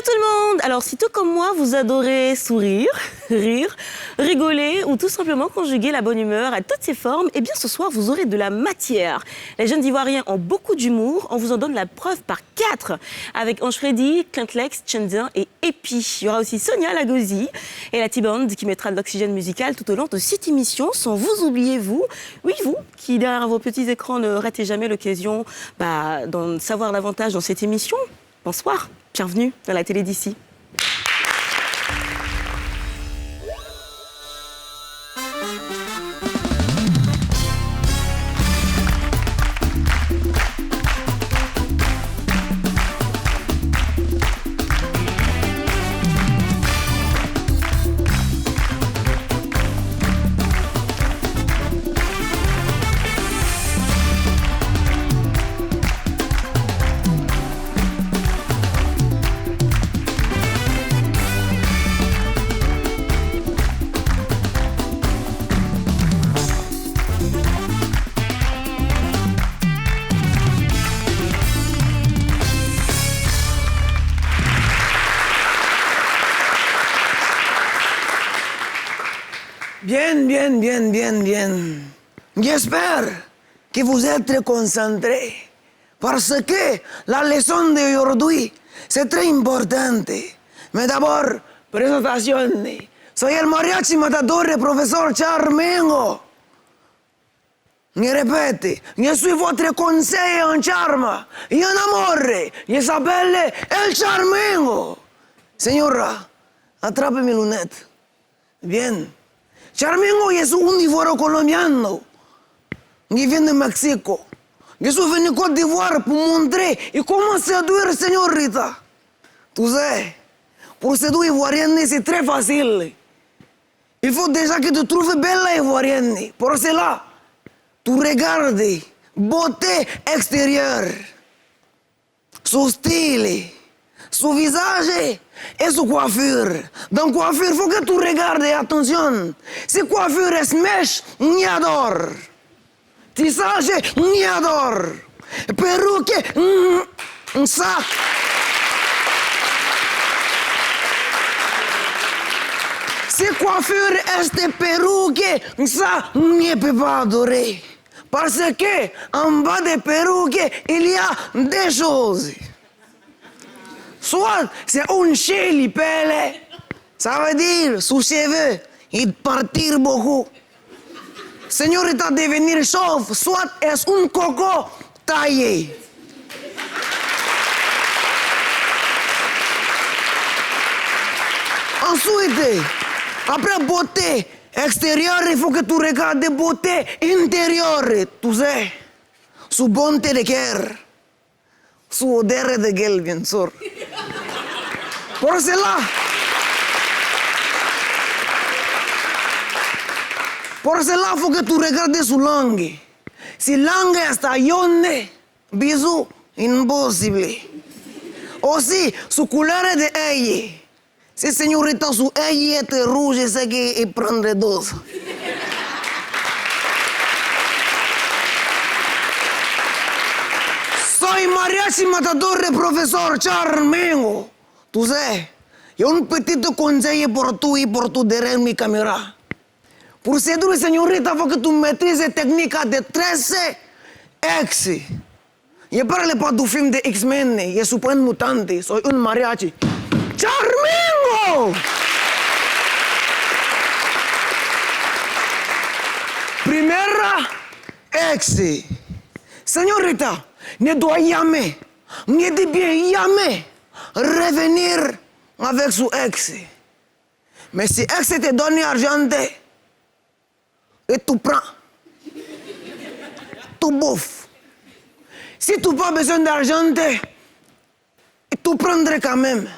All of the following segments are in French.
tout le monde! Alors, si tout comme moi, vous adorez sourire, rire, rigoler ou tout simplement conjuguer la bonne humeur à toutes ses formes, eh bien ce soir, vous aurez de la matière. Les jeunes Ivoiriens ont beaucoup d'humour, on vous en donne la preuve par 4 avec Ange Freddy, Clintlex, Tchendin et Epi. Il y aura aussi Sonia Lagosi et la T-Band qui mettra de l'oxygène musical tout au long de cette émission, sans vous oublier vous. Oui, vous, qui derrière vos petits écrans ne ratez jamais l'occasion d'en savoir davantage dans cette émission. Bonsoir, bienvenue dans la télé d'ici. Bien. J'espère que vous êtes très concentrés parce que la leçon d'aujourd'hui, c'est très importante. Mais d'abord, présentation. Soy el mariachi matador de professeur Charmingo. Je répète, je suis votre conseiller en charme et en amour. Je s'appelle El Charmingo. Señora, attrape mes lunettes. Bien. Charmingo es un ivoire colombiano. Je viens de Mexico. Je suis venu Côte d'Ivoire pour montrer comment séduire señorita. Tu sais, pour séduire ivoirienne, c'est très facile. Il faut déjà que tu trouves belle la ivoirienne. Pour cela, tu regardes beauté extérieure, son style, son visage et sa coiffure. Dans coiffure, il faut que tu regardes, attention. Si coiffure est mèche, on adore. Tissage, on adore. Perruque, ça. Si coiffure est perruque, ça, on ne peut pas adorer. Parce que en bas des perruques, il y a des choses. Soit c'est une chili pelle, ça veut dire sous cheveux, il partir beaucoup. Señorita devenir chauve, soit est un coco taillé. Ensuite, après beauté extérieure, il faut que tu regardes beauté intérieure, tu sais, sous bonté de cœur, sous odeur de gueule, bien sûr. Pour cela, il faut que tu regardes sous langue. Si langue est taillonne, bisous, impossible. Aussi, sous couleur de œil. Si señorita su œil est rouge, c'est qu'il prendrait dose. Soy mariachi matador de professeur Charmingo. Tu sais, il y a un petit conseil pour toi et pour tout derrière mes caméras. Pour séduire señorita, il faut que tu maîtrises les techniques de 13 X. Je ne parle pas du film de X-Men, je suis pas un mutante, soy un mariachi. Charmingo! Primera X. Señorita, ne doit jamais, ne dit bien jamais, revenir avec son ex. Mais si ex te donne argent, et tu prends, tu bouffes. Si tu n'as pas besoin d'argent, tu prendrais quand même.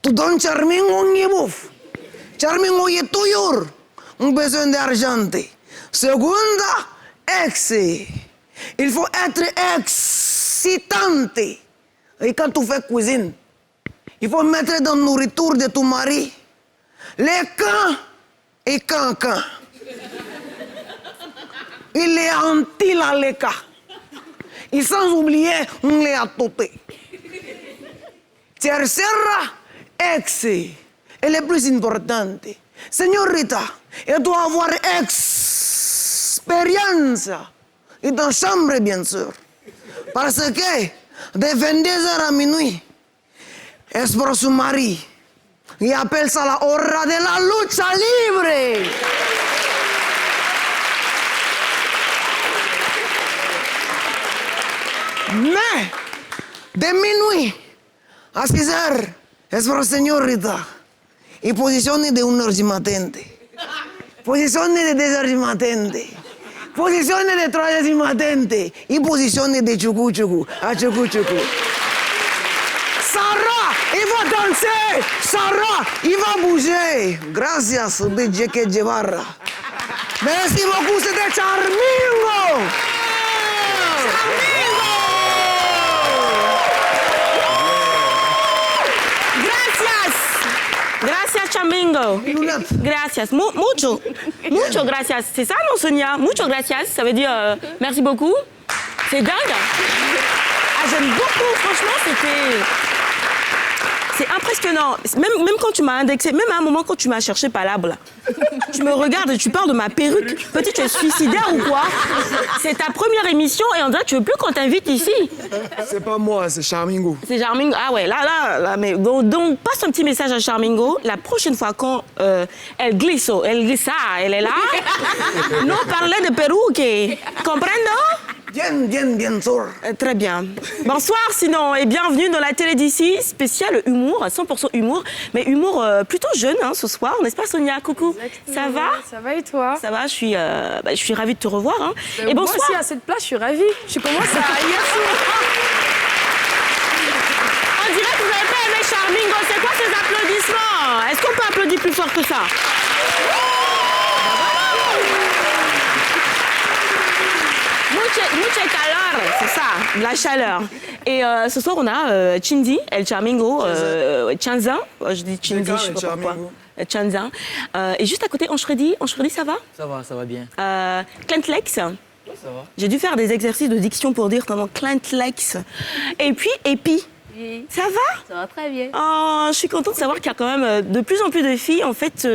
Tu donnes Charmingo, on y bouffe. Charmingo est toujours besoin d'argent. Segunda, ex. Il faut être excitante. Et quand tu fais cuisine, il faut mettre dans la nourriture de ton mari les camps et cancan. Il est anti-la-leka. Et sans oublier, on les a totés. Tercera ex est le plus important. Señorita, elle doit avoir expérience dans chambre, bien sûr. Parce que de 22h à minuit, es pour son mari. Il appelle ça la hora de la lucha libre. Mais, de minuit a 6h, es pour señorita. Y posiciones de 1h du matin. Posiciones de 2h du matin. Posiciones de 3h du matin. Y posiciones de chucu-chucu a chucu-chucu. Sarah, il va danser. Sarah, il va bouger. Gracias, DJ Guevara. Merci beaucoup, c'était Charmingo. Gracias, Charmingo. Gracias. Mucho gracias. C'est ça, non, Sonia? Mucho gracias. Ça veut dire merci beaucoup. C'est dingue. Ah, j'aime beaucoup. Franchement, c'est impressionnant. Même quand tu m'as indexé, même à un moment quand tu m'as cherché palabre, là, tu me regardes et tu parles de ma perruque. Petit, tu es suicidaire ou quoi? C'est ta première émission et on dirait que tu veux plus qu'on t'invite ici. C'est pas moi, c'est Charmingo. C'est Charmingo. Ah ouais, là, mais donc passe un petit message à Charmingo. La prochaine fois quand elle glisse, elle est là. Nous parler de perruque. Comprendo? Bien sûr. Très bien. Bonsoir sinon et bienvenue dans la télé d'ici, spécial humour, 100% humour, mais humour plutôt jeune hein, ce soir, n'est-ce pas Sonia? Coucou. Exactement. Ça va? Ça va et toi? Ça va, je suis ravie de te revoir. Hein. Et moi bonsoir. aussi à cette place, je suis ravie. Je commence à hier soir. On dirait que vous n'avez pas aimé Charmingo. C'est quoi ces applaudissements? Est-ce qu'on peut applaudir plus fort que ça? Mucha calor, c'est ça, de la chaleur. Et ce soir, on a Chindi, El Charmingo, Chanzin. Je dis Chindi, je sais pas pourquoi. Chanzin. Et juste à côté, Ancheredi, ça va? Ça va bien. Clintlex. Ça va. J'ai dû faire des exercices de diction pour dire comment Clintlex. Et puis, Epi. Oui. Ça va? Ça va très bien. Oh, je suis contente de savoir qu'il y a quand même de plus en plus de filles en fait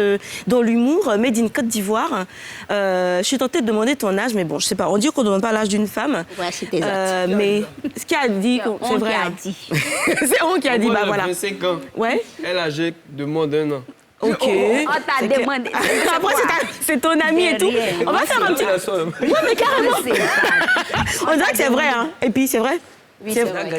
dans l'humour made in Côte d'Ivoire. Je suis tentée de demander ton âge, mais bon, je sais pas. On dit qu'on ne demande pas l'âge d'une femme. Ouais, c'est exact. Mais ce qu'il a dit, c'est vrai. Qui a hein. dit. C'est on qui a dit, Moi, bah elle a voilà. 25 ans. Ouais. Elle a âgé de moins d'1 an. Ok. On t'a demandé. Après, c'est ton ami et tout. On va faire un petit. Ouais, mais carrément. On dirait que c'est vrai, hein. Et puis, c'est vrai. Oui, c'est vrai. Oh,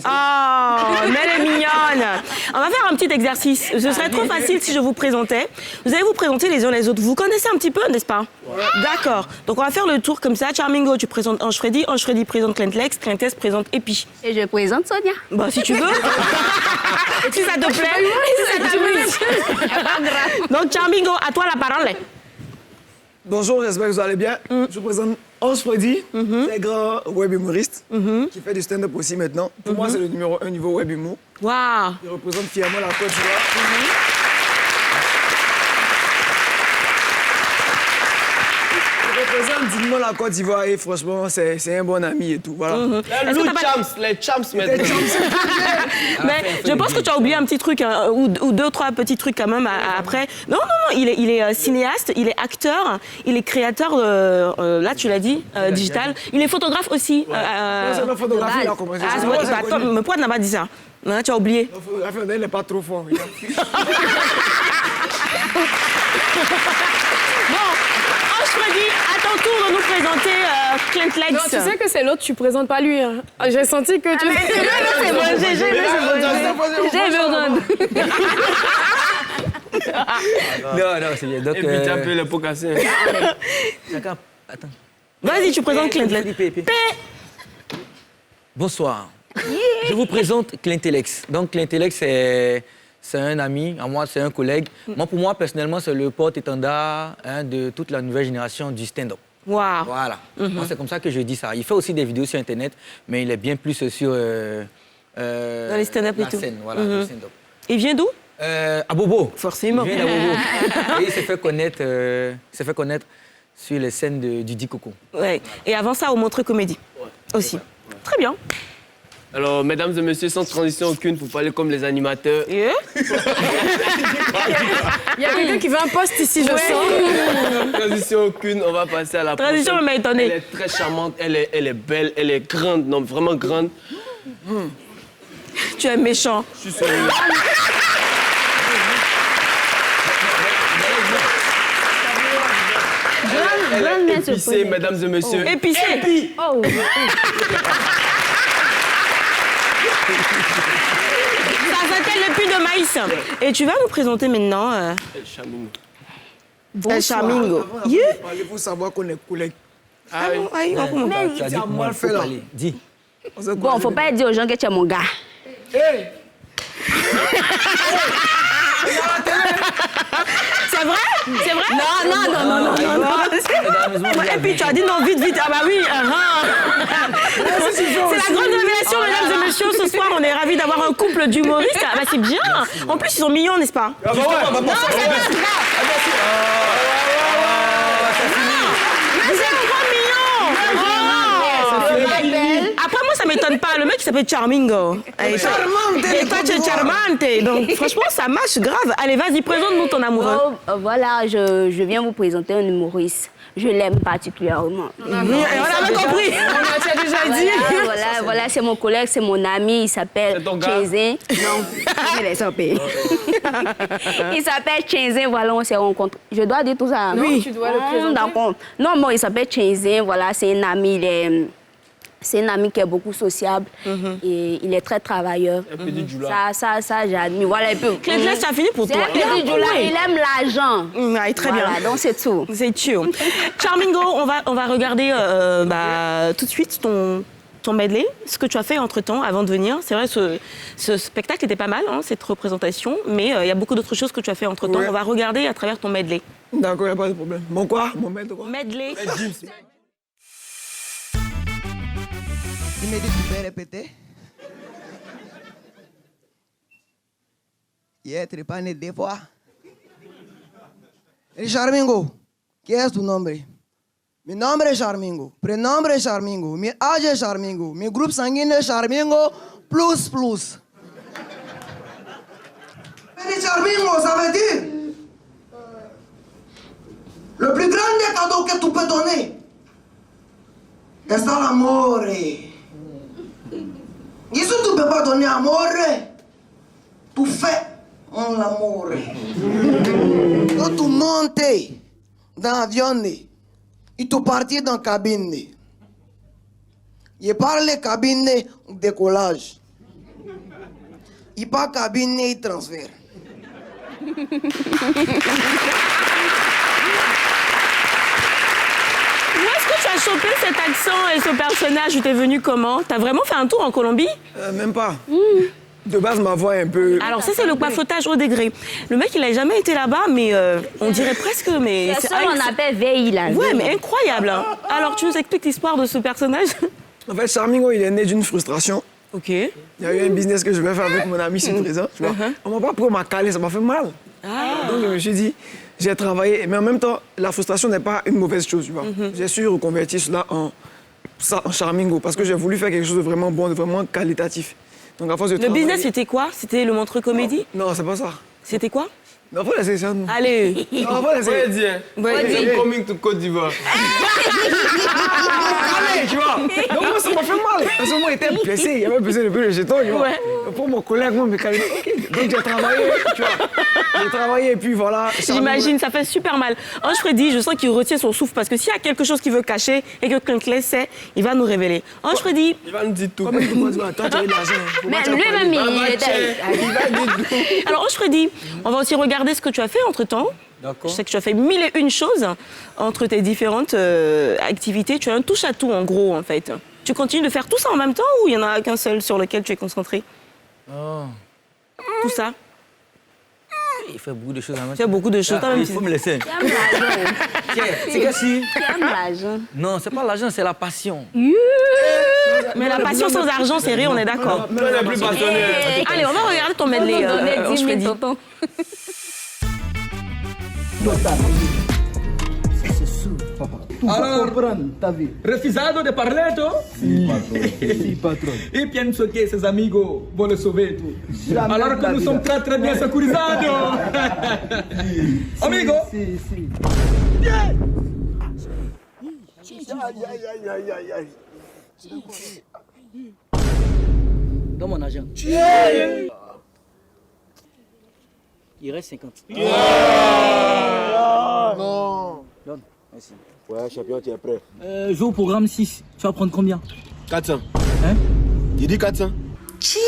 mais elle est mignonne. On va faire un petit exercice. Ce serait trop facile si je vous présentais. Vous allez vous présenter les uns les autres. Vous connaissez un petit peu, n'est-ce pas? Ouais. D'accord. Donc, on va faire le tour comme ça. Charmingo, tu présentes Ancheredi. Ancheredi présente Clintlex. Clintlex présente Epi. Et je présente Sonia. Bah, si tu veux. Si ça te plaît. Si ça t'amuse. Donc, Charmingo, à toi la parole. Bonjour, j'espère que vous allez bien. Je vous présente Ancheredi, très grand web humoriste qui fait du stand-up aussi maintenant. Pour moi, c'est le numéro 1 niveau web humour. Waouh. Il représente fièrement la Côte d'Ivoire. Il représente dignement la Côte d'Ivoire et franchement, c'est un bon ami et tout. Voilà. Les champs maintenant. Mais je pense que tu as oublié un petit truc, hein, ou deux, trois petits trucs quand même après. Non, il est cinéaste, il est acteur, il est créateur, là tu l'as dit, digital. Il est photographe aussi. C'est la photographie, il a commencé. Ah, ouais, bah, attends, mais pourquoi tu n'as pas dit ça? Non, tu as oublié. La photographie, il n'est pas trop fort. Bon, Ancheredi, à ton tour de nous présenter Clintlex. Non, tu sais que c'est l'autre, tu présentes pas lui. Hein. J'ai senti que tu... C'est bon, j'ai Non, c'est bien. Donc, Et puis tu as appelé le pot cassé. chacun... Attends. Vas-y, tu présentes Clintlex. Bonsoir. Je vous présente Clintlex. Donc, Clintlex, c'est un ami, à moi, c'est un collègue. Moi, pour moi, personnellement, c'est le porte-étendard de toute la nouvelle génération du stand-up. Waouh. Voilà. Moi, c'est comme ça que je dis ça. Il fait aussi des vidéos sur Internet, mais il est bien plus sur Dans les stand-up et la tout. scène, voilà, le stand-up. Il vient d'où? À Bobo. Forcément. Il vient d'à Bobo. Et il s'est fait connaître sur les scènes du Didi Coco. Ouais. Et avant ça, au Montreux Comédie. Aussi. Très bien. Alors, mesdames et messieurs, sans transition aucune, pour parler comme les animateurs. Yeah. Il y a quelqu'un qui veut un poste ici, je sens. Transition aucune, on va passer à la Transition prochaine. m'a étonné. Elle est très charmante, elle est belle, elle est grande, non, vraiment grande. Tu es méchant. Je suis sérieux. Grande main se Épicée, pose. mesdames et messieurs. Épicé. Oh. Ça s'appelle l'épi de maïs. Et tu vas nous présenter maintenant Charming. El Charmingo. Avant Yeah. de parler, faut savoir qu'on est collègues. Ah oui. Aïe, oh, comment- Tu as dit que moi, mal faut fait, là. parler. Dis. On s'est Bon, faut pas dire aux gens que tu es mon gars. Hey! C'est vrai? C'est vrai? Non. Et puis tu as dit non, vite, vite. Ah bah oui. C'est la grande révélation, mesdames et messieurs. Ce soir, on est ravis d'avoir un couple d'humoristes. Ah bah c'est bien. En plus, ils sont mignons, n'est-ce pas? Ah bah ouais. Vous êtes trop mignons. Après, moi, ça m'étonne pas. Le mec, il s'appelle Charmingo. Charmante, Et toi, tu es charmante. Donc, franchement, ça marche grave. Allez, vas-y, présente-nous ton amoureux. Oh, voilà, je viens vous présenter un humoriste. Je l'aime particulièrement. Oui, on avait compris. On a déjà dit. Voilà, c'est mon collègue, c'est mon ami, il s'appelle C'est ton gars? Chenzin. Non, je laisse en paix. Il s'appelle Chenzin, voilà, on s'est rencontrés. Je dois dire tout ça. Oui, tu dois le présenter. D'accord. Non, moi, il s'appelle Chenzin, voilà, c'est un ami, c'est un ami qui est beaucoup sociable et il est très travailleur. Un peu du Djoula. Ça, j'admire. Voilà, un peu. Claire, ça a fini pour C'est toi. un petit Djoula, il aime l'argent. Ouais, très bien. Voilà, donc c'est tout. C'est chill. Charmingo, on va regarder tout de suite ton medley, ce que tu as fait entre-temps avant de venir. C'est vrai, ce spectacle était pas mal, hein, cette représentation, mais il y a beaucoup d'autres choses que tu as fait entre-temps. Ouais. On va regarder à travers ton medley. D'accord, y a pas de problème. Mon quoi? Mon maître quoi? Medley. Tu me dis, tu peux répéter? Yeah, trepane deux fois. Charmingo, ¿qué es tu nombre? Mi nombre es Charmingo, prenombre es Charmingo, mi âge es Charmingo, mi groupe sanguin es Charmingo, plus plus. Mais Charmingo, ça veut dire le plus grand des cadeaux que tu peux donner, c'est l'amour. Et si tu ne peux pas donner amour, tu fais l'amour. Quand tu montes dans l'avion, et tu partis dans la cabine. Il parle de cabine décollage. Il parle cabine et transfert. Où est-ce que tu as chopé cet accent et ce personnage? Tu es venu comment? T'as vraiment fait un tour en Colombie? Même pas. De base, ma voix est un peu... Alors ça, c'est le coiffotage au degré. Le mec, il n'a jamais été là-bas, mais on dirait presque... Mais C'est ça qu'on appelle VI, là. Ouais, mais incroyable. Hein. Alors, tu nous expliques l'histoire de ce personnage? En fait, Charmingo, il est né d'une frustration. Ok. Il y a eu un business que je vais faire avec mon ami ici présent. Tu vois. On m'a pas pris ma calée, ça m'a fait mal. Donc je me suis dit, j'ai travaillé, mais en même temps, la frustration n'est pas une mauvaise chose, tu vois. J'ai su reconvertir cela en Charmingo parce que j'ai voulu faire quelque chose de vraiment bon, de vraiment qualitatif. Donc à force de Le travailler- business, c'était quoi? C'était le Montreux Comédie? Non, c'est pas ça. C'était quoi? Non, faut laisser ça. Non, Allez. faut laisser. Ouais, dis, hein. C'est coming to Côte d'Ivoire. Allez, tu vois. Donc moi, ça m'a fait mal. Parce que moi, j'étais blessé. Il y avait besoin de peu de jetons, tu vois. Ouais. Donc, pour mon collègue, moi, me calmer. OK. Donc j'ai travaillé, tu vois. J'ai travaillé et puis voilà. J'imagine, ça fait super mal. Ange Freddy, je sens qu'il retient son souffle parce que s'il y a quelque chose qu'il veut cacher et que Clinclay sait, il va nous révéler. Ange Freddy, Il va nous dire tout. Comment tu peux dire, toi, tu as eu de l'argent. Faut pas Mais te faire lui-même, parler. il était... Il va dire tout. alors Ange Freddy, on va aussi regarder ce que tu as fait entre-temps. Je D'accord. sais que tu as fait 1000 et une choses entre tes différentes activités. Tu as un touche-à-tout en gros en fait. Tu continues de faire tout ça en même temps ou il n'y en a qu'un seul sur lequel tu es concentré? Oh. Tout ça? Il fait beaucoup de choses en même Tu as temps. beaucoup de choses. Ah, toi-même, il faut me laisser. Tu aimes l'argent. C'est que si. Tu aimes l'argent. Non, c'est pas l'argent, c'est la passion. Mais la passion sans argent, c'est rien, on est d'accord. Toi, il est plus passionné. Allez, on va regarder ton medley, Donner Ange 10 Freddy. 000, tonton. C'est ce sou. Alors, refusado de parler, toi? Sí, patrón. Sí, patrón. Y pienso que sus amigos vont le sauver, tú. Alors que nous sommes très, très bien sécurisados. Amigo. Sí, sí. Dans mon argent. Il reste 50. Non. Donne, merci. Ouais, champion, tu es prêt? Joue au programme 6. Tu vas prendre combien? 400. Hein? Il dit 400. Chia!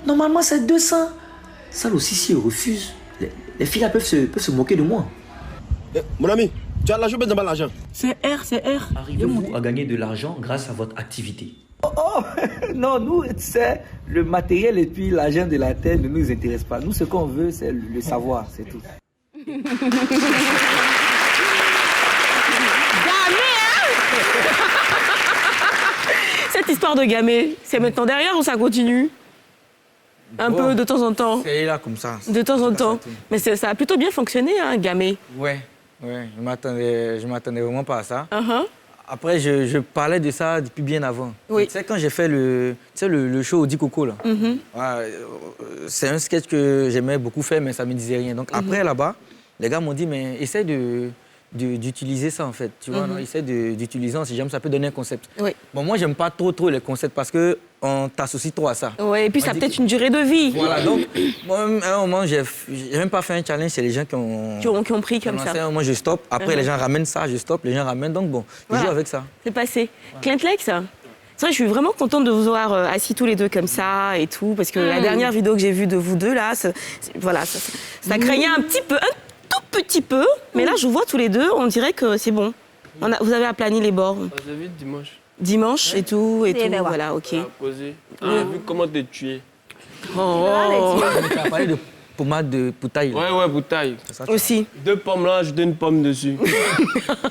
Normalement, c'est 200. Ça aussi, si il refuse, les filles là peuvent se moquer de moi. Mon ami, tu as l'argent ou pas l'argent? C'est R, c'est R. Arrivez-vous à gagner de l'argent grâce à votre activité? Oh, non, nous, tu sais, le matériel et puis l'argent de la terre ne nous intéresse pas. Nous, ce qu'on veut, c'est le savoir, c'est tout. Gamé, hein? Cette histoire de gamé, c'est maintenant derrière ou ça continue? Un peu de temps en temps. C'est là comme ça. De temps en temps. Mais ça a plutôt bien fonctionné, hein, gamé. Ouais, je m'attendais vraiment pas à ça. Uh-huh. Après, je parlais de ça depuis bien avant. Oui. Tu sais, quand j'ai fait le show Audi Coco, là, c'est un sketch que j'aimais beaucoup faire, mais ça ne me disait rien. Donc après, là-bas, les gars m'ont dit, mais essaie d'utiliser ça, en fait. Tu vois, non? Essaie d'utiliser, si jamais ça peut donner un concept. Oui. Bon, moi, j'aime pas trop les concepts parce qu'on t'associe trop à ça. Oui, et puis ça a peut-être une durée de vie. Voilà, donc, moi, à un moment, j'ai même pas fait un challenge, c'est les gens qui ont pris comme ça. Moi, je stoppe. Après, les gens ramènent ça, je stoppe, les gens ramènent. Donc, bon, je joue avec ça. C'est passé. Clintlex, c'est vrai, je suis vraiment contente de vous voir assis tous les deux comme ça et tout, parce que la dernière vidéo que j'ai vue de vous deux, là, ça craignait un petit peu, un tout petit peu, mais là, je vous vois tous les deux, on dirait que c'est bon. Vous avez aplani les bords. On s'est vu dimanche. Dimanche et tout, voilà, ok. On a posé. On a vu comment te tuer. Oh. Tu as parlé de pommade de poutaille. Ouais, poutaille. Aussi. 2 pommes là, je donne une pomme dessus.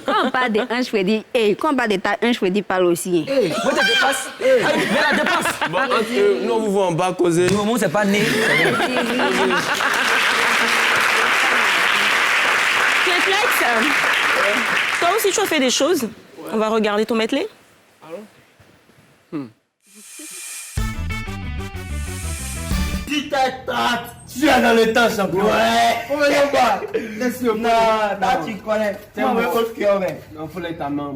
Quand on parle de hanche, je dis, quand on parle de ta hanche, je parle aussi. Hey, vous te dépasse. Hey, mais la dépasse. Bon, nous, vous voyez en bas causer. Du moment où c'est pas né. Clintlex, toi aussi tu as fait des choses. On va regarder ton medley. Tu es dans le temps, champion. Ouais. Comment pas? Laisse-le pas. Là, tu connais. C'est un vrai autre cœur, mais. Non, faut laisser ta main.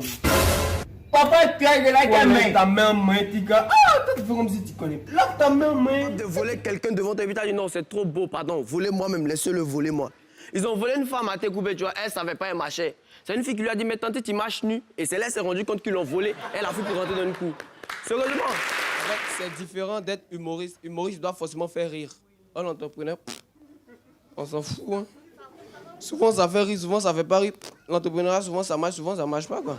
Papa, tu as de la gamme. Ta main, tu gars. Ah, tu fais comme si tu connais. Lave ta main, De voler quelqu'un devant tes visages, non, c'est trop beau, pardon. Volez moi-même, laissez-le voler moi. Ils ont volé une femme à Técoupé, tu vois, elle savait pas, elle marchait. C'est une fille qui lui a dit, mais tante, tu marches nu. Et c'est là qu'elle s'est rendue compte qu'ils l'ont volé. Elle a foutu pour rentrer dans une cour. Sérieusement. C'est différent d'être humoriste. Humoriste doit forcément faire rire. Un entrepreneur, on s'en fout. Hein. Souvent ça fait rire, souvent ça fait pas rire. L'entrepreneuriat, souvent ça marche pas quoi.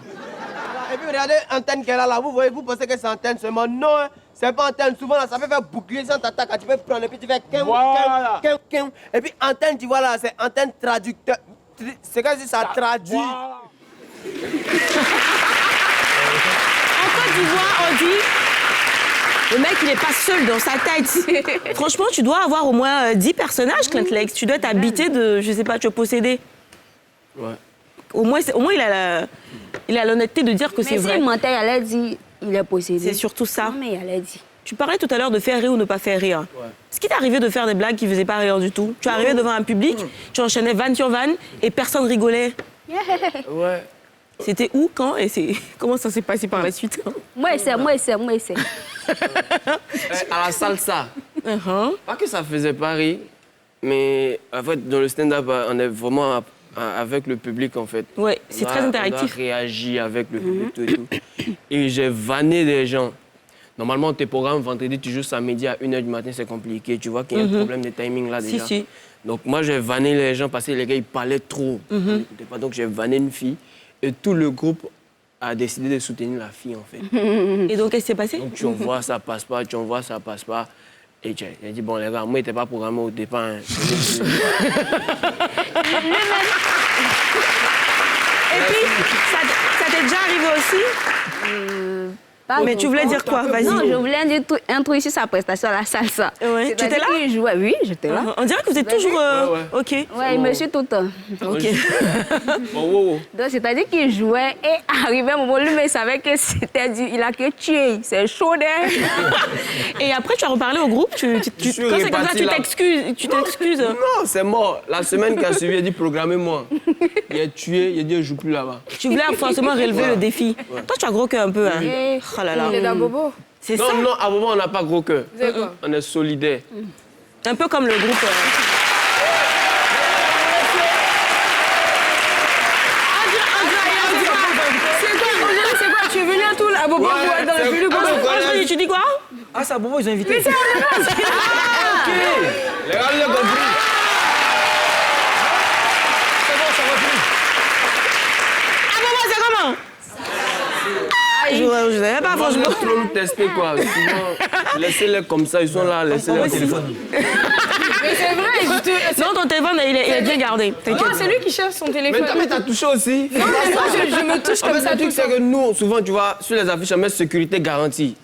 Et puis regardez Antenne qu'elle a là, vous voyez, vous pensez que c'est Antenne seulement. Non, hein, c'est pas Antenne. Souvent là, ça fait faire bouclier sans t'attaque. Tu peux prendre et puis tu fais quin. Et puis Antenne, tu vois là, c'est Antenne traducteur. C'est comme si ça traduit. En Côte d'Ivoire, on dit, le mec, il n'est pas seul dans sa tête. Franchement, tu dois avoir au moins 10 personnages, Clintlex. Tu dois être habité de, je sais pas, tu es possédé. Ouais. Au moins il a l'honnêteté de dire que c'est vrai. Mais s'il mentait, il allait dire il est possédé. C'est surtout ça. Non, mais il allait dire. Tu parlais tout à l'heure de faire rire ou ne pas faire rire. Ouais. Est-ce qu'il t'est arrivé de faire des blagues qui ne faisaient pas rire du tout? Tu arrivais devant un public, tu enchaînais vanne sur vanne et personne rigolait. Ouais. C'était où, quand et comment ça s'est passé par la suite? Moi, c'est. À la salsa. Pas que ça faisait pas rire, mais en fait, dans le stand-up, on est vraiment avec le public, en fait. Ouais, c'est très interactif. On doit réagir avec le public, tout et tout. Et j'ai vanné des gens. Normalement, tes programmes, vendredi, tu joues samedi à 1h du matin, c'est compliqué. Tu vois qu'il y a un problème de timing là, déjà. Si. Donc, moi, j'ai vanné les gens parce que les gars, ils parlaient trop. Ils n'écoutaient pas. Donc, j'ai vanné une fille. Et tout le groupe a décidé de soutenir la fille, en fait. Et donc, qu'est-ce qui s'est passé? Donc, tu en vois, ça passe pas, tu en vois, ça passe pas. Et j'ai dit, bon, les gars, moi, il n'était pas programmé au départ. Hein. Et puis, ça t'est déjà arrivé aussi? Mais tu voulais dire quoi? Vas-y. Non, je voulais dire un truc sur sa prestation à la salsa. Ouais. Tu étais là? Il jouait, oui, j'étais là. On dirait que vous êtes toujours... OK. Ouais, il me suit tout le temps. OK. Donc, c'est-à-dire qu'il jouait et arrivé un moment, lui, mais il savait que c'était il a que tué. C'est chaud, hein. Et après, tu as reparlé au groupe? Quand c'est comme ça, tu t'excuses? Non, c'est mort. La semaine qui a suivi, il a dit programmez-moi. Il a tué, il a dit je joue plus là-bas. Tu voulais forcément relever le défi. Toi, tu as gros cœur un peu, hein? Oh là là. Il est d'un bobo. C'est ça? Non, à un moment, on n'a pas gros cœur. C'est quoi? On est solidaire. Un peu comme le groupe... C'est quoi? Tu es venu à tout à bobo pour être dans le public. Tu dis quoi? Ah, c'est à Bobo, ils ont invité. Mais c'est un Ok. Les gars, ils ont compris. Ah bon, c'est comment? Je ne savais pas, franchement. Faut trop nous tester, quoi. Souvent, laissez-les comme ça, ils sont là, laissez-les au téléphone. Mais c'est vrai. Non, ton téléphone, il est bien gardé. Non, c'est lui qui cherche son téléphone. Mais t'as touché aussi. Non, mais moi, je me touche comme ça Le tout truc, le c'est temps. que nous, souvent, tu vois, sur les affiches, on met sécurité garantie.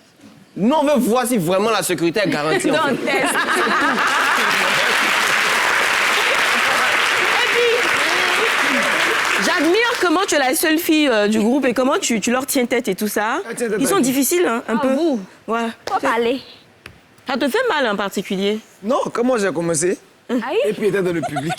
Nous, on veut voir si vraiment la sécurité est garantie. en fait. J'admire comment tu es la seule fille du groupe et comment tu leur tiens tête et tout ça. Ils sont difficiles, hein, un peu. Vous, Ouais. faut parler. Ça te fait mal en particulier? Non, comment j'ai commencé Aïe. et puis il était dans le public.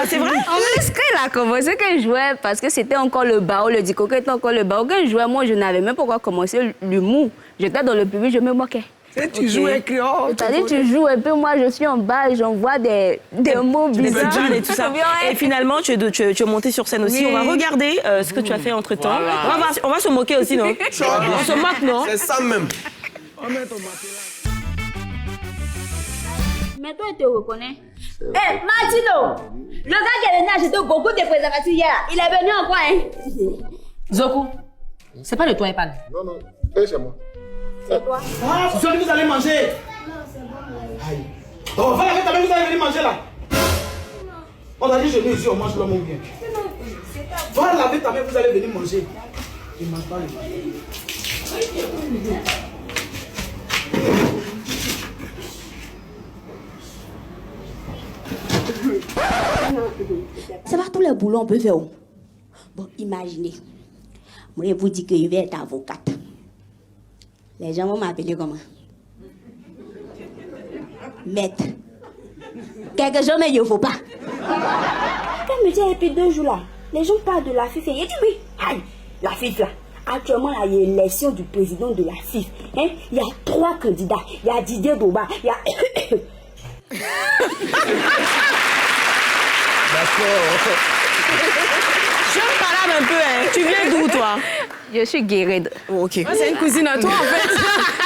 C'est vrai? En plus, quand il a commencé, quand je jouais, parce que c'était encore le bao, le dico était encore le bao, quand je jouais, moi, je n'avais même pas encore commencé l'humour. J'étais dans le public, je me moquais. Et tu joues et créole. C'est-à-dire, tu joues un peu, moi, je suis en bas et j'envoie des mots Des bizarres. punchlines et tout ça. Et finalement, tu es monté sur scène aussi. Oui. On va regarder ce que tu as fait entre-temps. Voilà. On va se moquer aussi, non? On se moque, non? C'est ça même. On met ton matelas. Mais toi, tu te reconnais. Hé, Martino! Le gars qui est venu acheter beaucoup de préservatifs hier, il est venu en quoi, hein? Zoku, c'est pas de toi il parle. Non, non, c'est moi. C'est toi. Ah, c'est celui que vous allez manger. Non, c'est bon. Aïe. Oh, va laver ta main, vous allez venir manger là. On a dit je viens ici, on mange l'homme ou bien. Va laver ta main, vous allez venir manger. Je ne mange pas le C'est pas tous les boulots on peut faire. Bon, imaginez. Moi, je vous dis que je vais être avocate. Les gens vont m'appeler comment? Maître. Quelque chose, mais il ne faut pas. Quand me dit depuis 2 jours là, les gens parlent de la FIF. Il dit oui. Aïe, la FIF là. Actuellement, là, il y a l'élection du président de la FIF. Hein? Il y a 3 candidats. Il y a Didier Doba. Il y a... D'accord. Je me parle un peu, hein. Tu viens d'où, toi? Je suis guéride. Oh, ok. C'est une cousine à toi, en fait.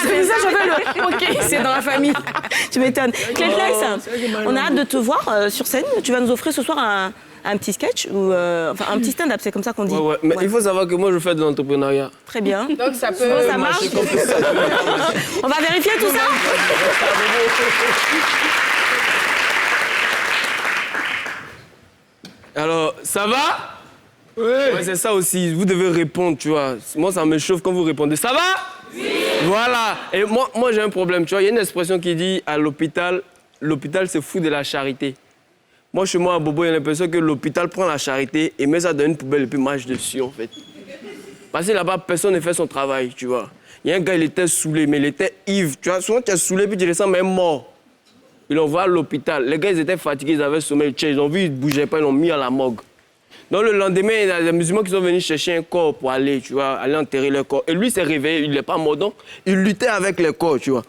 C'est pour ça que je fais le... Ok, c'est dans la famille. Tu m'étonnes. Cléflex, on a hâte de te voir sur scène. Tu vas nous offrir ce soir un petit sketch ou enfin un petit stand-up, c'est comme ça qu'on dit. Ouais. Mais il faut savoir que moi, je fais de l'entrepreneuriat. Très bien. Donc ça peut... Ça marche. On va vérifier tout ça. Alors, ça va? Ouais, c'est ça aussi. Vous devez répondre, tu vois. Moi, ça me chauffe quand vous répondez. Ça va? Oui. Voilà. Et moi j'ai un problème, tu vois. Il y a une expression qui dit à l'hôpital, l'hôpital se fout de la charité. Moi, chez moi, à Bobo, il y a l'impression que l'hôpital prend la charité et met ça dans une poubelle et puis marche dessus, en fait. Parce que là-bas, personne ne fait son travail, tu vois. Il y a un gars, il était saoulé, mais il était ivre. Tu vois, souvent, tu es saoulé puis tu ressens même mort. Ils l'ont envoyé à l'hôpital. Les gars, ils étaient fatigués, ils avaient sommeil. Ils ont vu, ils ne bougeaient pas, ils l'ont mis à la morgue. Donc le lendemain, il y a des musulmans qui sont venus chercher un corps pour aller, tu vois, aller enterrer leur corps. Et lui s'est réveillé, il n'est pas mort, donc il luttait avec les corps, tu vois.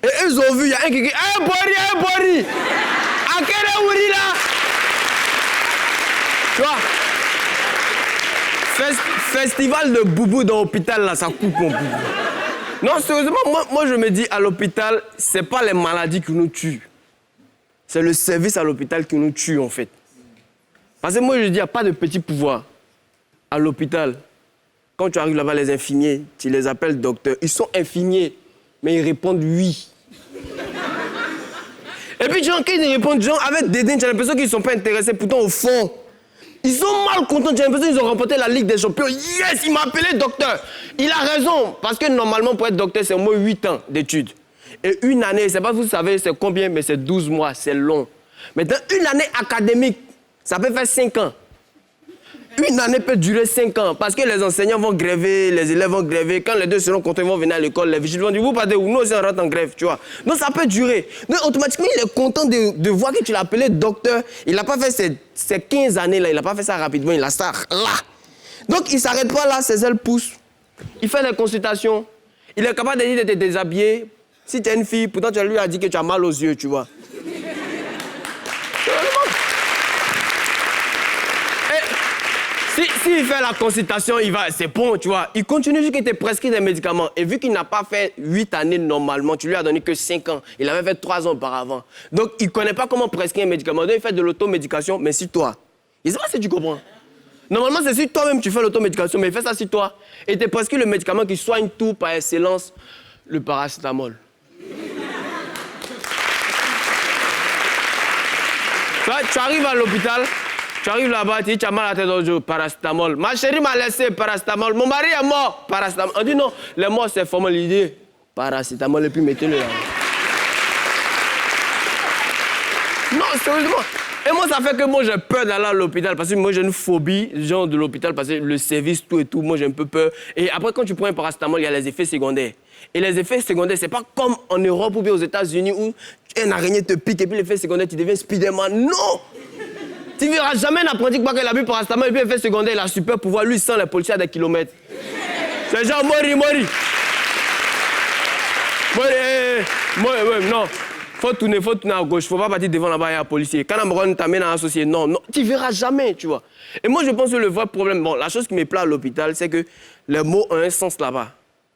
Et ils ont vu, il y a un qui dit « Un Bori à quel Ouri là ?» Tu vois, festival de boubou dans l'hôpital, là, ça coupe mon boubou. Non, sérieusement, moi je me dis, à l'hôpital, c'est pas les maladies qui nous tuent. C'est le service à l'hôpital qui nous tue, en fait. Parce que moi, je dis, il n'y a pas de petit pouvoir à l'hôpital. Quand tu arrives là-bas, les infirmiers, tu les appelles docteurs. Ils sont infirmiers, mais ils répondent oui. Et puis, quand ils répondent, genre, avec dédain, tu as l'impression qu'ils ne sont pas intéressés. Pourtant, au fond, Ils sont mal contents. J'ai l'impression qu'ils ont remporté la Ligue des Champions. Yes, il m'a appelé docteur. Il a raison. Parce que normalement, pour être docteur, c'est au moins 8 ans d'études. Et une année, je ne sais pas si vous savez c'est combien, mais c'est 12 mois, c'est long. Maintenant, une année académique, ça peut faire 5 ans. Une année peut durer 5 ans parce que les enseignants vont gréver, les élèves vont gréver. Quand les deux seront contents, ils vont venir à l'école. Les vigiles vont dire, vous partez où? Nous aussi, on rentre en grève, tu vois. Donc, ça peut durer. Donc, automatiquement, il est content de voir que tu l'as appelé docteur. Il n'a pas fait ces 15 années-là. Il n'a pas fait ça rapidement. Il a ça là. Donc, il ne s'arrête pas là, ses ailes poussent. Il fait des consultations. Il est capable de dire de te déshabiller. Si tu es une fille, pourtant, tu lui as dit que tu as mal aux yeux, tu vois. S'il fait la consultation, c'est bon, tu vois. Il continue jusqu'à te prescrire des médicaments. Et vu qu'il n'a pas fait 8 années normalement, tu lui as donné que 5 ans. Il avait fait 3 ans auparavant. Donc, il ne connaît pas comment prescrire un médicament. Donc, il fait de l'automédication, mais sur toi. Je ne sais pas si tu comprends. Normalement, c'est sur toi-même que tu fais l'automédication, mais il fait ça sur toi. Et il te prescrit le médicament qui soigne tout par excellence, le paracétamol. Tu arrives à l'hôpital. Tu arrives là-bas, tu dis, tu as mal à la tête d'aujourd'hui, paracétamol. Ma chérie m'a laissé paracétamol. Mon mari est mort, paracétamol. On dit non, les morts, c'est formalisé. Paracétamol, et puis mettez-le là. Non, sérieusement. Et moi, ça fait que moi, j'ai peur d'aller à l'hôpital. Parce que moi, j'ai une phobie, genre de l'hôpital, parce que le service, tout et tout, moi, j'ai un peu peur. Et après, quand tu prends un paracétamol, il y a les effets secondaires. Et les effets secondaires, c'est pas comme en Europe ou bien aux États-Unis où une araignée te pique et puis l'effet secondaire, tu deviens Spider-Man. Non! Tu ne verras jamais un apprenti qui a bu paracétamol et puis effet secondaire, il a super pouvoir. Lui, il sent les policiers à des kilomètres. C'est genre mori. Non. Faut tourner à gauche. Faut pas partir devant là-bas, il y a un policier. Quand Amron t'amène à associer, non. Tu ne verras jamais, tu vois. Et moi, je pense que le vrai problème, bon, la chose qui me plaît à l'hôpital, c'est que les mots ont un sens là-bas.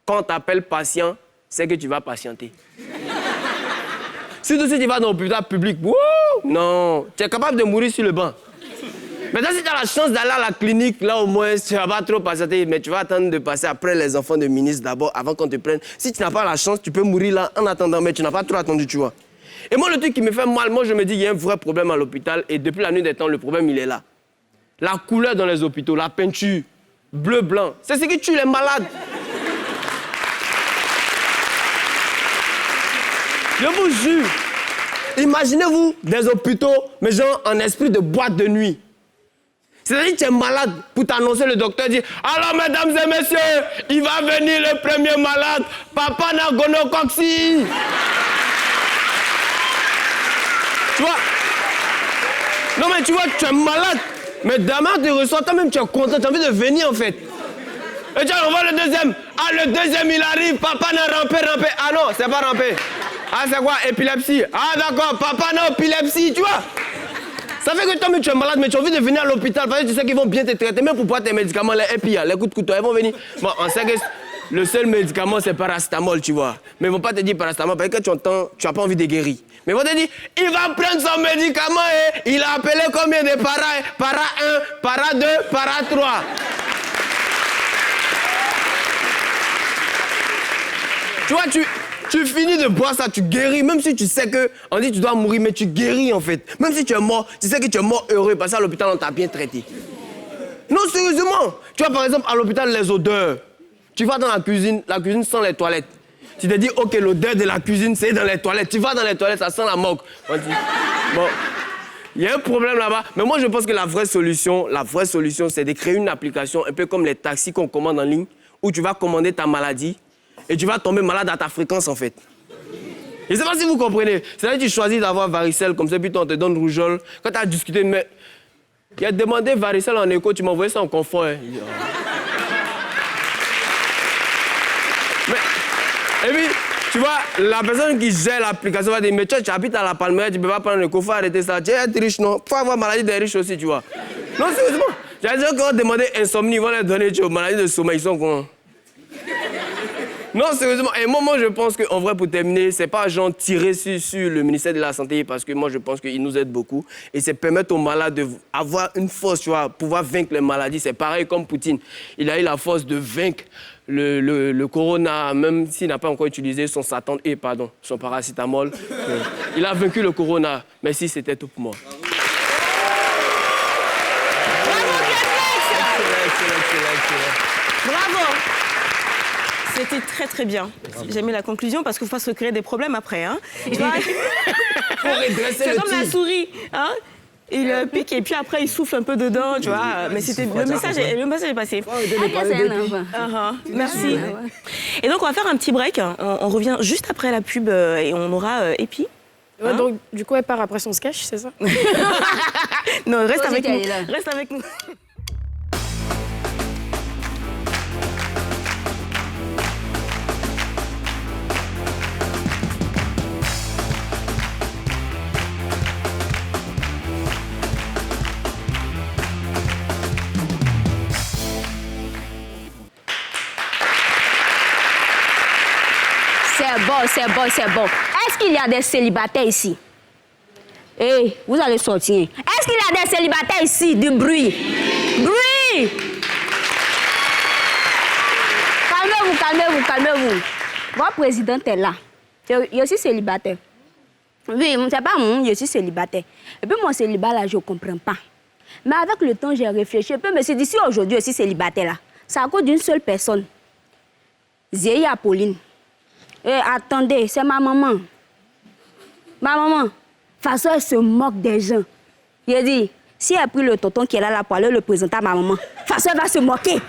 Quand on t'appelle patient, c'est que tu vas patienter. Surtout si tu vas dans l'hôpital public, non, tu es capable de mourir sur le banc. Maintenant, si tu as la chance d'aller à la clinique, là au moins, tu vas pas trop patienter, mais tu vas attendre de passer après les enfants de ministre d'abord, avant qu'on te prenne. Si tu n'as pas la chance, tu peux mourir là en attendant, mais tu n'as pas trop attendu, tu vois. Et moi, le truc qui me fait mal, moi, je me dis qu'il y a un vrai problème à l'hôpital, et depuis la nuit des temps, le problème, il est là. La couleur dans les hôpitaux, la peinture, bleu, blanc, c'est ce qui tue les malades. Je vous jure, imaginez-vous des hôpitaux, mais genre en esprit de boîte de nuit. C'est-à-dire que tu es malade pour t'annoncer, le docteur dit « Alors, mesdames et messieurs, il va venir le premier malade, Papa Nagonocoxie. » Tu vois? Non, mais tu vois, tu es malade. Mais demain, tu reçois toi-même, tu es content, tu as envie de venir en fait. Et tiens, on voit le deuxième. Ah, le deuxième, il arrive, papa n'a rampé. Ah non, c'est pas rampé. Ah, c'est quoi? Épilepsie. Ah, d'accord, papa n'a épilepsie, tu vois. Ça fait que toi, tu es malade, mais tu as envie de venir à l'hôpital parce que tu sais qu'ils vont bien te traiter, même pour boire tes médicaments, les EPI, les coups de couteau, ils vont venir. Bon, on sait que le seul médicament, c'est paracétamol, tu vois. Mais ils vont pas te dire paracétamol parce que tu entends, tu n'as pas envie de guérir. Mais ils vont te dire, il va prendre son médicament et il a appelé combien de para? Para 1, para 2, para 3. Tu vois, tu finis de boire ça, tu guéris, même si tu sais que, on dit que tu dois mourir, mais tu guéris en fait. Même si tu es mort, tu sais que tu es mort heureux parce qu'à l'hôpital, on t'a bien traité. Non, sérieusement. Tu vois, par exemple, à l'hôpital, les odeurs. Tu vas dans la cuisine sent les toilettes. Tu te dis, ok, l'odeur de la cuisine, c'est dans les toilettes. Tu vas dans les toilettes, ça sent la moque. On dit, bon, il y a un problème là-bas. Mais moi, je pense que la vraie solution, c'est de créer une application, un peu comme les taxis qu'on commande en ligne, où tu vas commander ta maladie. Et tu vas tomber malade à ta fréquence, en fait. Je ne sais pas si vous comprenez. C'est-à-dire que tu choisis d'avoir varicelle, comme ça, puis on te donne rougeole. Quand tu as discuté, mais il a demandé varicelle en écho, tu m'as envoyé ça en confort. Hein. Et puis, tu vois, la personne qui gère l'application va dire, mais tu habites à la Palmeraie, tu ne peux pas prendre un écho, il faut arrêter ça. Tu es riche, non? Il faut avoir maladie des riches aussi, tu vois. Non, sérieusement. J'ai dit qu'on va demander insomnie, ils vont leur donner maladie de sommeil, ils sont comment? Non, sérieusement. Et moi, je pense qu'en vrai, pour terminer, c'est pas genre tirer sur le ministère de la Santé parce que moi, je pense qu'il nous aide beaucoup. Et c'est permettre aux malades d'avoir une force, tu vois, pouvoir vaincre les maladies. C'est pareil comme Poutine. Il a eu la force de vaincre le corona, même s'il n'a pas encore utilisé son paracétamol. Il a vaincu le corona. Merci, c'était tout pour moi. Bravo. C'était très très bien. J'ai aimé la conclusion parce qu'il faut pas se créer des problèmes après. Hein. Tu vois, c'est comme la souris. Hein. Il pique et puis après il souffle un peu dedans, tu vois. Mais c'était le message est passé. Merci. Et donc on va faire un petit break. On revient juste après la pub et on aura Epi. Ouais, donc du coup elle part après son sketch, c'est ça? Non, reste avec nous. Reste avec nous. C'est bon. Est-ce qu'il y a des célibataires ici? Eh, vous allez sortir. Est-ce qu'il y a des célibataires ici? Du bruit. Bruit! Calmez-vous. Votre présidente est là. Je suis célibataire. Oui, c'est pas moi, je suis célibataire. Et puis mon célibat là, je ne comprends pas. Mais avec le temps, j'ai réfléchi. Et puis je me suis dit, si aujourd'hui je suis célibataire là, c'est à cause d'une seule personne. Zéhi Apolline. Eh, attendez, c'est ma maman. Ma maman, de toute façon, elle se moque des gens. Il dit, si elle a pris le tonton qui est là pour aller le présenter à ma maman, de toute façon, elle va se moquer.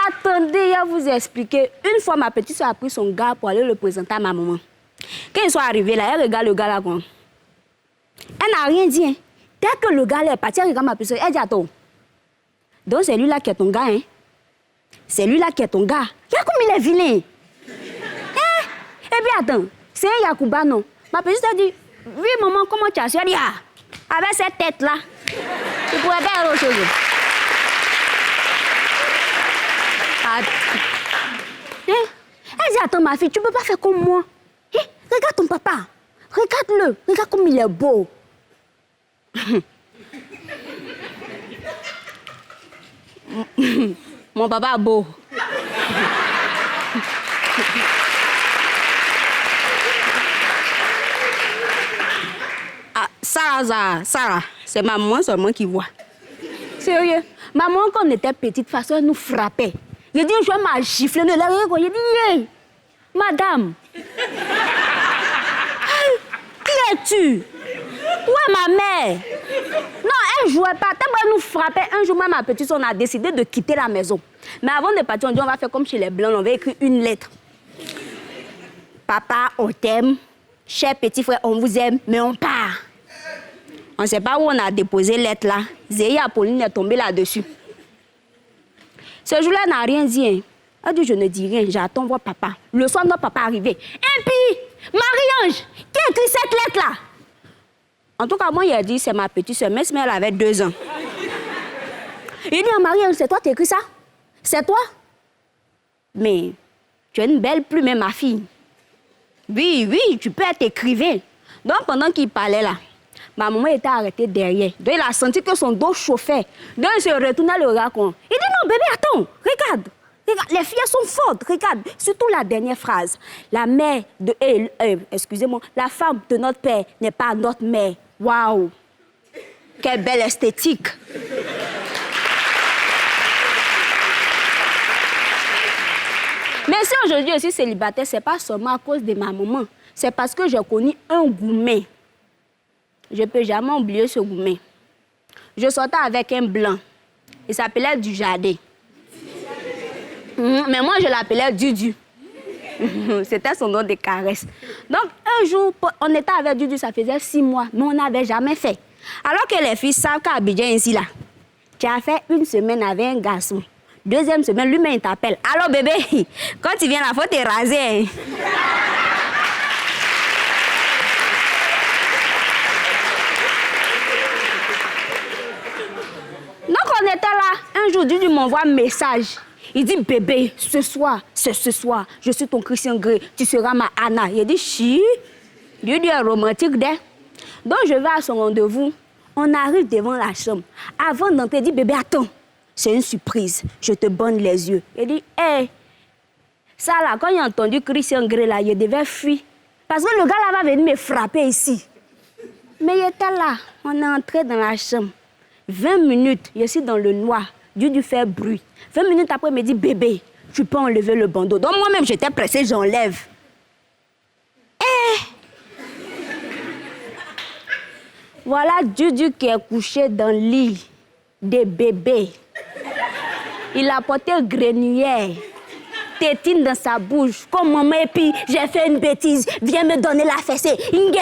Attendez, je vais vous expliquer. Une fois, ma petite soeur a pris son gars pour aller le présenter à ma maman. Quand ils sont arrivés là, elle regarde le gars là. Quoi. Elle n'a rien dit. Hein. Dès que le gars là est parti, elle regarde ma petite soeur. Elle dit, attends. Donc c'est lui là qui est ton gars, hein? C'est lui là qui est ton gars. Regarde comme il est vilain. Eh? Et puis attends, c'est un Yacouba, non? Ma petite soeur dit, oui maman, comment tu as su? Elle dit, ah, avec cette tête là, tu pourrais faire autre chose. Eh? Elle dit, attends ma fille, tu peux pas faire comme moi. Eh? Regarde ton papa, regarde-le, regarde comme il est beau. Mon papa est beau. Ah, Sarah, c'est maman seulement qui voit. Sérieux, maman, quand on était petite, de toute façon, elle nous frappait. Je dis, je vais m'a gifler de l'arrière. Je dis, hey, madame, qui es-tu? Où est ma mère? Non, elle ne jouait pas. Tellement elle nous frappait. Un jour, même ma petite, on a décidé de quitter la maison. Mais avant de partir, on dit on va faire comme chez les Blancs. On va écrire une lettre. Papa, on t'aime. Cher petit frère, on vous aime, mais on part. On ne sait pas où on a déposé la lettre là. Zéhi Apolline est tombée là-dessus. Ce jour-là, elle n'a rien dit. Hein. Elle dit, je ne dis rien, j'attends voir papa. Le soir, notre papa est arrivé. Et puis, Marie-Ange, qui a écrit cette lettre-là? En tout cas, moi, il a dit, c'est ma petite soeur, même si elle avait 2 ans. Il dit, Marie-Ange, c'est toi qui as écrit ça? C'est toi? Mais tu as une belle plume, ma fille. Oui, tu peux être écrivain. Donc, pendant qu'il parlait là, ma maman était arrêtée derrière. Donc, il a senti que son dos chauffait. Donc, il se retournait le raconte. Il dit, non, bébé, attends, regarde. Regarde, les filles sont fortes, regarde. Surtout la dernière phrase. La mère de... excusez-moi, la femme de notre père n'est pas notre mère. Waouh! Quelle belle esthétique! Mais si aujourd'hui je suis célibataire, ce n'est pas seulement à cause de ma maman. C'est parce que j'ai connu un Goumen. Je ne peux jamais oublier ce Goumen. Je sortais avec un blanc. Il s'appelait Dujardin. Mais moi, je l'appelais Dudu. C'était son nom de caresse. Donc, un jour, on était avec Dudu, ça faisait 6 mois, mais on n'avait jamais fait. Alors que les filles savent qu'à Abidjan, ici, là, tu as fait 1 semaine avec un garçon. 2e semaine, lui-même, il t'appelle. Alors, bébé, quand tu viens là, il faut te raser. Hein. Donc, on était là. Un jour, Dudu m'envoie un message. Il dit, bébé, ce soir, je suis ton Christian Grey, tu seras ma Anna. Il dit, chi. Dieu est romantique, d'elle. Donc, je vais à son rendez-vous. On arrive devant la chambre. Avant d'entrer, il dit, bébé, attends. C'est une surprise. Je te bonne les yeux. Il dit, hé. Ça, là, quand il a entendu Christian Grey, là, il devait fuir. Parce que le gars, là, va venir me frapper ici. Mais il était là. On est entré dans la chambre. 20 minutes, je suis dans le noir. Dieu dû faire bruit. 20 minutes après, il me dit, bébé, tu peux enlever le bandeau. Donc moi-même, j'étais pressée, j'enlève. Voilà Dudu qui est couché dans le lit des bébés. Il a porté grenouillère, tétine dans sa bouche, comme maman, et puis j'ai fait une bêtise, viens me donner la fessée. Inge.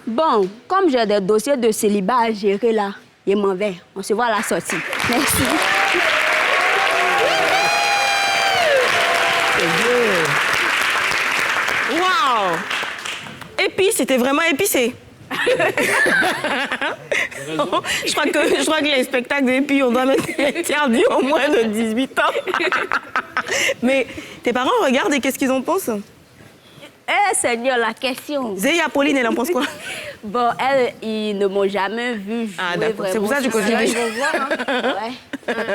Bon, comme j'ai des dossiers de célibat à gérer là, je m'en vais. On se voit à la sortie. Merci. Waouh! Épice, c'était vraiment épicé. je crois que les spectacles d'épis, on doit mettre interdit au moins de 18 ans. Mais tes parents regardent et qu'est-ce qu'ils en pensent? Eh, Seigneur, la question. Zéya, Pauline, elle en pense quoi? Bon, elles, ils ne m'ont jamais vu jouer. Ah, d'accord. C'est pour ça que tu continues. Ils vont voir, hein.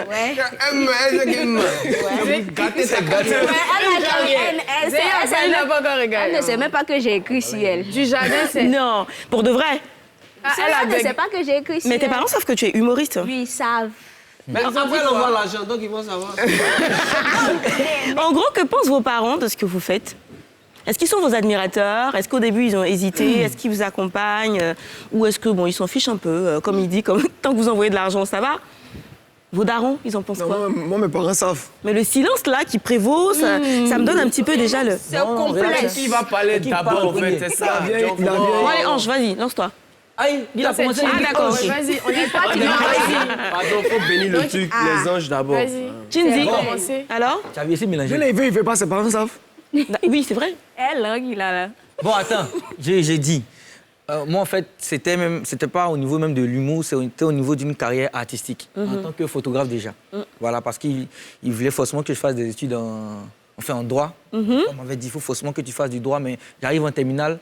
Ouais. Elle ne sait même pas que j'ai écrit sur elle. Du jardin, c'est... Non, pour de vrai. Elle ne sait pas que j'ai écrit sur elle. Mais tes parents savent que tu es humoriste? Oui, ils savent. Mais après, on voit l'argent, donc ils vont savoir. En gros, que pensent vos parents de ce que vous faites? Est-ce qu'ils sont vos admirateurs? Est-ce qu'au début, ils ont hésité? Est-ce qu'ils vous accompagnent? Ou est-ce que, bon, ils s'en fichent un peu? Comme il dit, tant que vous envoyez de l'argent, ça va? Vos darons, ils en pensent quoi? Moi, mes parents savent. Mais le silence, là, qui prévaut, ça me donne un petit peu déjà le... C'est complexe. Qui va parler d'abord, en fait, c'est ça. Bon, allez, Ange, vas-y, lance-toi. Aïe, il a commencé. Ah, d'accord, ok. Vas-y, on n'est pas... Pardon, faut bénir le truc, les anges d'abord. Vas-y. Chinzi, alors? Tu avais essayé de mélanger. Il ne fait pas, ses parents savent. Oui, c'est vrai. Elle, il a là. Bon, attends, j'ai dit. Moi, en fait, c'était pas au niveau même de l'humour, c'était au niveau d'une carrière artistique, en tant que photographe déjà. Voilà, parce qu'il voulait forcément que je fasse des études en droit. On m'avait dit, il faut forcément que tu fasses du droit, mais j'arrive en terminale,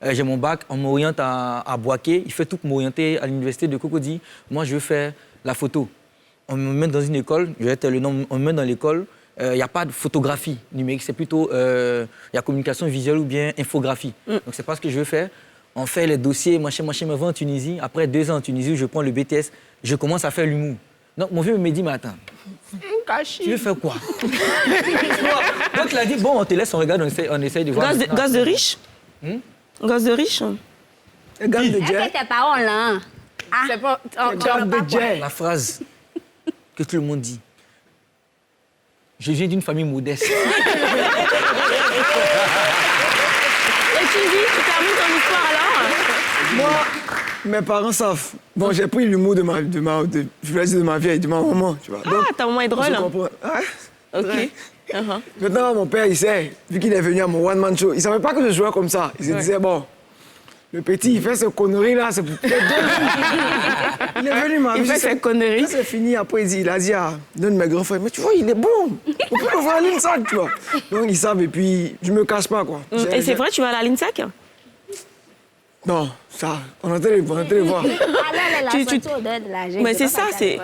j'ai mon bac, on m'oriente à Boaké, il fait tout pour m'orienter à l'université de Cocody. Moi, je veux faire la photo. On me met dans une école, je vais être le nom, on me met dans l'école. Il n'y a pas de photographie numérique, c'est plutôt il y a communication visuelle ou bien infographie. Donc, c'est pas ce que je veux faire. On fait les dossiers, machin, me va en Tunisie. Après 2 ans en Tunisie, je prends le BTS, je commence à faire l'humour. Donc, mon vieux me dit, mais attends, tu veux faire quoi? Donc, il a dit, bon, on te laisse, on regarde, on essaye de voir. Gosse de riche? Gosse de riche? Gosse de Est-ce que tes parents, là, hein? C'est pas... La phrase que tout le monde dit. Je viens d'une famille modeste. Et tu termines ton histoire alors? Moi, mes parents savent. Bon, j'ai pris l'humour de ma vie, de ma maman, tu vois. Ah, ta maman est drôle. Je comprends. Ah, ok. Maintenant, mon père, il sait, vu qu'il est venu à mon one-man show, il ne savait pas que je jouais comme ça. Il se disait, bon, le petit, il fait ce connerie-là, c'est pour peut-être 2 jours. Il est venu, il fait ses conneries. C'est fini, après, il a dit à l'un de mes grands frères, mais tu vois, il est bon. On peut le voir à l'INSAC, tu vois. Donc, ils savent, et puis, je me cache pas, quoi. Et c'est vrai, tu vas à l'INSAC? Non, ça, on a été les voir. Mais c'est ça, c'est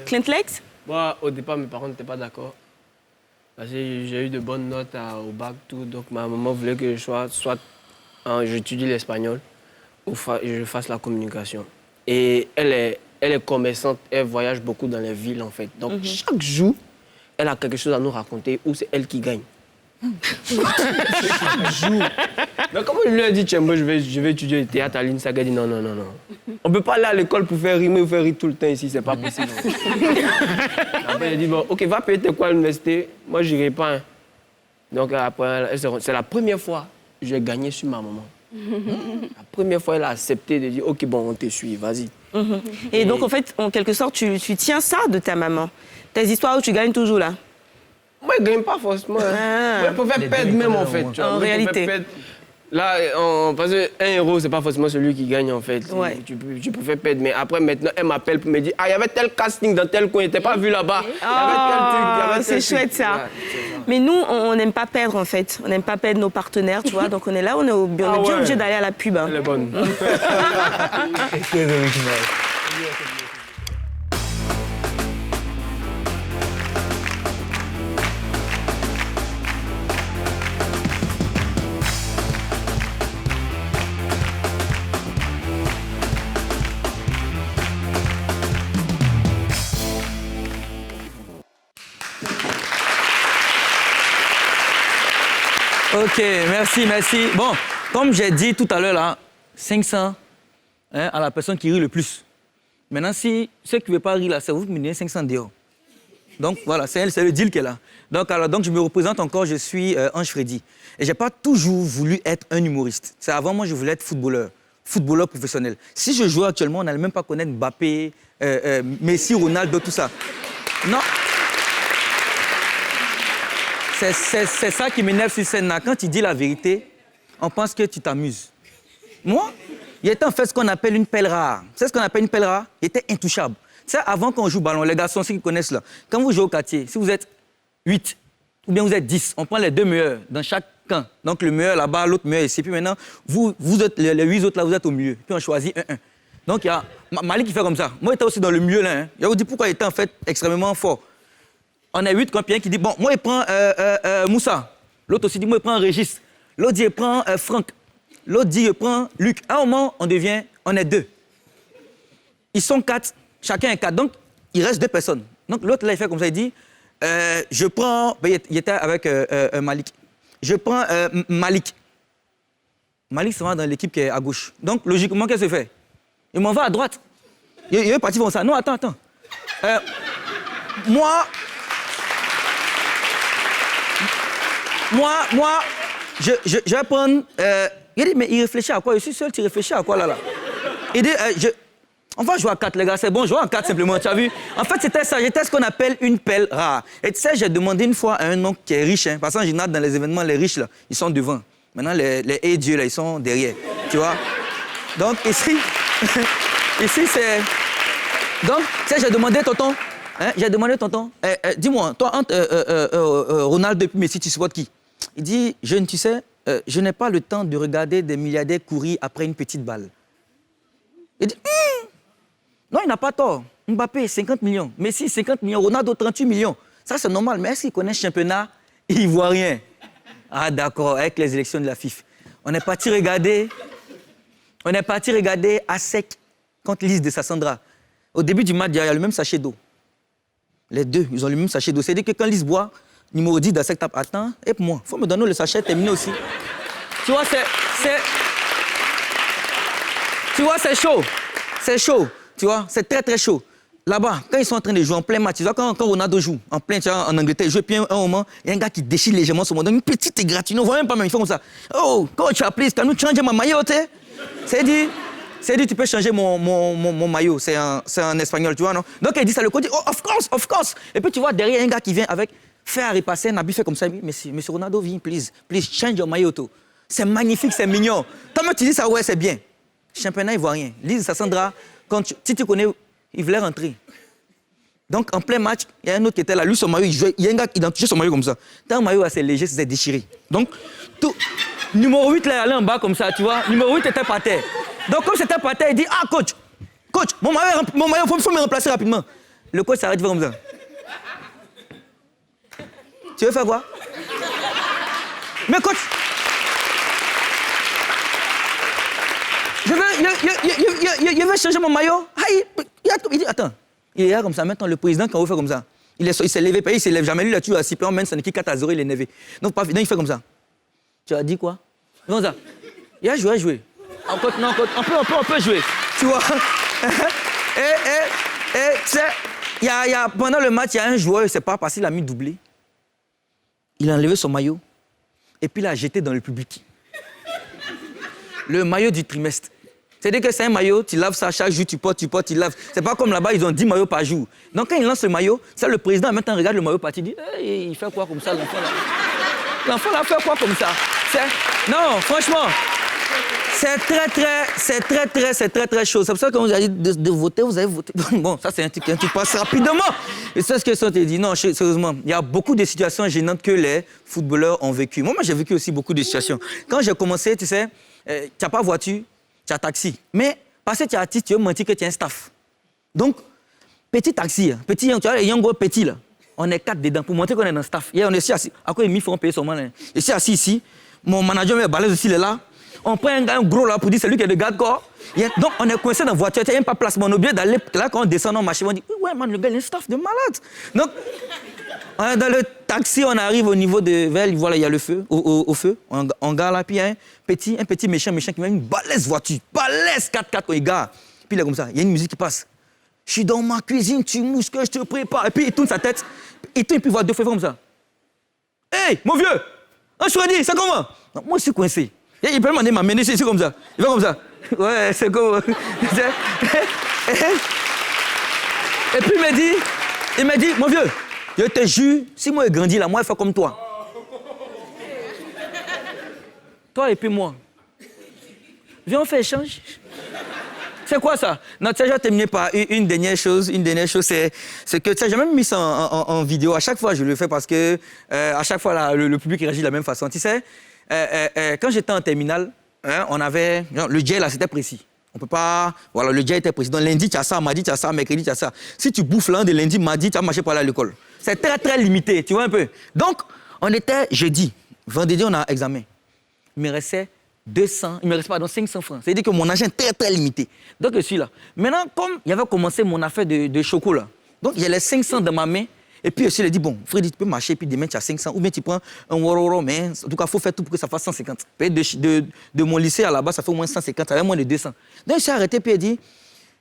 Clint Lex. Moi, au départ, mes parents n'étaient pas d'accord. Parce que j'ai eu de bonnes notes au bac, tout. Donc, ma maman voulait que je sois soit j'étudie l'espagnol ou je fasse la communication. Et elle est commerçante, elle voyage beaucoup dans les villes, en fait. Donc, chaque jour, elle a quelque chose à nous raconter ou c'est elle qui gagne. Chaque jour. Mais comment je lui ai dit, tiens, moi, je vais étudier le théâtre à l'INSAC, elle a dit non. On ne peut pas aller à l'école pour faire rimer ou faire rire tout le temps ici, c'est pas possible. Après, elle a dit, bon, ok, va payer tes cours à l'université, moi, je n'irai pas. Hein. Donc, après, c'est la première fois que j'ai gagné sur ma maman. La première fois, elle a accepté de dire, ok, bon, on te suit, vas-y. Et donc, en fait, en quelque sorte, tu tiens ça de ta maman. Tes histoires où tu gagnes toujours, là? Moi, je ne gagne pas forcément. Moi, je préfère perdre même, en fait. En réalité. Là, parce qu'un héros, c'est pas forcément celui qui gagne, en fait. Ouais. Tu peux faire perdre. Mais après, maintenant, elle m'appelle pour me dire, ah, il y avait tel casting dans tel coin, il n'était pas vu là-bas. C'est chouette, ça. Mais nous, on n'aime pas perdre, en fait. On n'aime pas perdre nos partenaires, tu vois. Donc, on est là, on est bien obligé d'aller à la pub. Hein. Elle est bonne. Très original. Ok, merci. Bon, comme j'ai dit tout à l'heure, là, 500 à la personne qui rit le plus. Maintenant, si ceux qui ne veulent pas rire, là, c'est vous qui me donnez 500 dehors. Donc, voilà, c'est le deal qu'elle a. Donc, je me représente encore, je suis Ange Freddy. Et je n'ai pas toujours voulu être un humoriste. C'est avant, moi, je voulais être footballeur professionnel. Si je jouais actuellement, on n'allait même pas connaître Mbappé, Messi, Ronaldo, tout ça. Non. C'est ça qui m'énerve sur scène. Quand tu dis la vérité, on pense que tu t'amuses. Moi, il était en fait ce qu'on appelle une pelle rare. C'est ce qu'on appelle une pelle rare? Il était intouchable. Tu sais, avant qu'on joue au ballon, les garçons, ceux qui connaissent là, quand vous jouez au quartier, si vous êtes 8 ou bien vous êtes 10, on prend les 2 meilleurs dans chaque camp. Donc le meilleur là-bas, l'autre meilleur ici. Puis maintenant, vous êtes, les 8 autres là, vous êtes au milieu. Puis on choisit 1-1. Donc il y a Malik qui fait comme ça. Moi, j'étais aussi dans le milieu là. Il vous dit pourquoi il était en fait extrêmement fort. On est 8 campions qui dit, bon, moi, il prend Moussa. L'autre aussi dit, moi, il prend Régis. L'autre dit, il prend Franck. L'autre dit, il prend Luc. À un moment, on est 2. Ils sont 4, chacun est 4. Donc, il reste 2 personnes. Donc, l'autre, là, il fait comme ça, il dit, je prends... Ben, il était avec Malik. Je prends Malik. Malik se va dans l'équipe qui est à gauche. Donc, logiquement, qu'est-ce qu'il fait? Il m'en va à droite. Il est parti pour ça. Non, attends. Moi, je vais prendre... il dit, mais il réfléchit à quoi? Je suis seul, tu réfléchis à quoi là? Il dit, on va jouer à 4, les gars, c'est bon, jouer à 4 simplement, tu as vu? En fait, c'était ça, j'étais ce qu'on appelle une pelle rare. Et tu sais, j'ai demandé une fois à un oncle qui est riche, parce qu'en général, dans les événements, les riches, là, ils sont devant. Maintenant, les dieux, là, ils sont derrière, tu vois? Donc, ici, c'est... Donc, tu sais, j'ai demandé, tonton, dis-moi, toi, entre Ronaldo et Messi, tu supportes qui? Il dit, jeune, tu sais, je n'ai pas le temps de regarder des milliardaires courir après une petite balle. Il dit, non, il n'a pas tort. Mbappé, 50 millions. Messi, 50 millions. Ronaldo, 38 millions. Ça, c'est normal. Mais est-ce qu'il connaît le championnat ivoirien? Ah, d'accord, avec les élections de la FIFA. On est parti regarder à sec contre l'Is de Sassandra. Au début du match, il y a le même sachet d'eau. Les deux, ils ont le même sachet d'eau. C'est-à-dire que quand l'Is boit, numéro 10 d'Assec tape, attends, et pour moi, il faut me donner le sachet terminé aussi. Tu vois, c'est chaud. C'est chaud, tu vois, c'est très très chaud. Là-bas, quand ils sont en train de jouer en plein match, tu vois, quand Ronaldo joue en plein, tu vois, en Angleterre, il joue, puis à un moment, il y a un gars qui déchire légèrement son monde, une petite égratignure, on voit même pas, mais il fait comme ça. Oh, coach, please, can you change ma maillot, tu sais? C'est dit, tu peux changer mon maillot, c'est en espagnol, tu vois, non? Donc il dit ça, le coach dit, oh, of course. Et puis tu vois, derrière, il y a un gars qui vient avec, faire repasser, Nabi fait comme ça, monsieur Ronaldo, viens, please, change your maillot, tout. C'est magnifique, c'est mignon. Toi-même, tu dis ça, ouais, c'est bien. Championnat ivoirien. Lise Sassandra, si tu connais, il voulait rentrer. Donc, en plein match, il y a un autre qui était là. Lui, son maillot, il jouait. Il y a un gars qui identifiait son maillot comme ça. Tant maillot assez léger, c'était déchiré. Donc, numéro 8, là, il allait en bas comme ça, tu vois. Numéro 8 était par terre. Donc, comme c'était par terre, il dit, ah, coach, mon maillot, il faut me remplacer rapidement. Le coach s'arrête, il fait comme ça. Tu veux faire quoi? Mais coach, je vais changer mon maillot. Il dit, attends. Il est là comme ça. Maintenant, le président, quand il fait comme ça, il s'est levé. Il ne s'élève jamais. Lui, il a tué à 6 points. Même son équipe 4-0, il est énervé. Donc, il fait comme ça. Tu as dit quoi? Comme ça. Il a joué. On peut jouer. Tu vois? Et tu sais, pendant le match, il y a un joueur, il ne sait pas parce qu'il a mis doublé. Il a enlevé son maillot. Et puis, il l'a jeté dans le public. Le maillot du trimestre. C'est-à-dire que c'est un maillot, tu laves ça chaque jour, tu portes, tu laves. C'est pas comme là-bas, ils ont 10 maillots par jour. Donc quand il lance le maillot, ça le président maintenant regarde le maillot parti, il dit hey, il fait quoi comme ça l'enfant là? L'enfant là fait quoi comme ça? Non, franchement, c'est très chaud. C'est pour ça que quand vous avez dit de voter, vous avez voté. Bon, ça c'est un truc qui passe rapidement. Et c'est ce que ça te dit. Non, sérieusement, il y a beaucoup de situations gênantes que les footballeurs ont vécues. Moi, j'ai vécu aussi beaucoup de situations. Quand j'ai commencé, tu sais, tu n'as pas voiture, tu as taxi. Mais parce que tu es artiste, tu veux mentir que tu as un staff. Donc, petit taxi, petit, tu vois, il y a un gros petit là. On est 4 dedans pour montrer qu'on est dans le staff. Et on est ici assis. À quoi il faut payer son mal. Je suis assis ici. Mon manager me balèze aussi, il est là. On prend un gars, un gros là, pour dire c'est lui qui est le garde-corps. Donc, on est coincé dans la voiture. Tu n'as même pas place. Mais on est obligé d'aller là quand on descend dans ma machine. On dit ouais, man, le gars, il a un staff de malade. Donc, On est dans le taxi, on arrive au niveau de Vel, voilà, il y a le feu, au feu, on gare là, puis il y a un petit méchant qui met une balèze voiture, balèze 4x4 quand il gare. Puis il est comme ça, il y a une musique qui passe. Je suis dans ma cuisine, tu mousses que je te prépare. Et puis il tourne sa tête, il tourne, puis il voit deux frères comme ça. Hey, mon vieux, je te dis, c'est comment? Non, moi, je suis coincé. Il peut demander m'amener ici comme ça. Il va comme ça. Ouais, c'est comme... Et puis il m'a dit, mon vieux, je te jure, si moi je grandis là, moi je fais comme toi. Toi et puis moi. Viens, on fait échange. C'est quoi ça? Non, tu sais, je vais terminer par une dernière chose, c'est que, tu sais, j'ai même mis ça en vidéo. À chaque fois, je le fais parce que, à chaque fois, là, le public réagit de la même façon. Tu sais, quand j'étais en terminale, hein, on avait... Le jet, là, c'était précis. On peut pas... Voilà, le jet était précis. Donc, lundi, tu as ça, mardi, tu as ça, mercredi, tu as ça. Si tu bouffes l'un de lundi, mardi, tu vas marcher par là à l'école. C'est très, très limité, tu vois un peu. Donc, on était jeudi. Vendredi, on a examen. Il me restait 500 francs. C'est-à-dire que mon argent est très, très limité. Donc, je suis là. Maintenant, comme il avait commencé mon affaire de chocolat, donc il y a les 500 dans ma main. Et puis, je lui ai dit, bon, Freddy, tu peux marcher, puis demain, tu as 500. Ou bien tu prends un Wororo, mais en tout cas, il faut faire tout pour que ça fasse 150. De mon lycée à là-bas, ça fait au moins 150, ça fait moins de 200. Donc, je suis arrêté, puis il dit,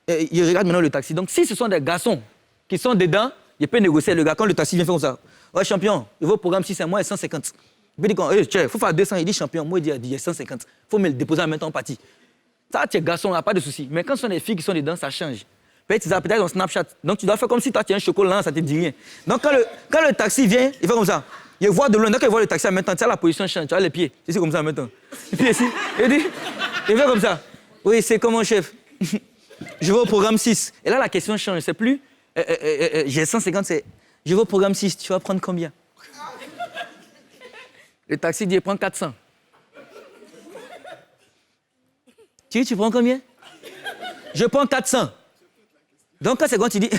il regarde maintenant le taxi. Donc, si ce sont des garçons qui sont dedans, il peut négocier le gars. Quand le taxi vient faire comme ça, ouais, champion, il va au programme 6 mois et 150. Il dit, il faut faire 200. Il dit, champion, moi, il dit 150. Il faut me le déposer en même temps en partie. Ça, tu es garçon, il n'y a pas de souci. Mais quand ce sont des filles qui sont dedans, ça change. Peut-être en Snapchat. Donc, tu dois faire comme si toi, tu as un chocolat, ça ne te dit rien. Donc, quand le taxi vient, il fait comme ça. Il voit de loin. Donc, il voit le taxi en même temps. Tu as la position change. Tu as les pieds. C'est comme ça en même temps. Et puis ici, il fait comme ça. Oui, c'est comment, chef? Je vais au programme 6. Et là, la question change. C'est plus, j'ai 150, c'est, je vais au programme 6. Tu vas prendre combien? Le taxi dit, prends 400. Tu prends combien? Je prends 400. Donc, quand c'est quand tu dis,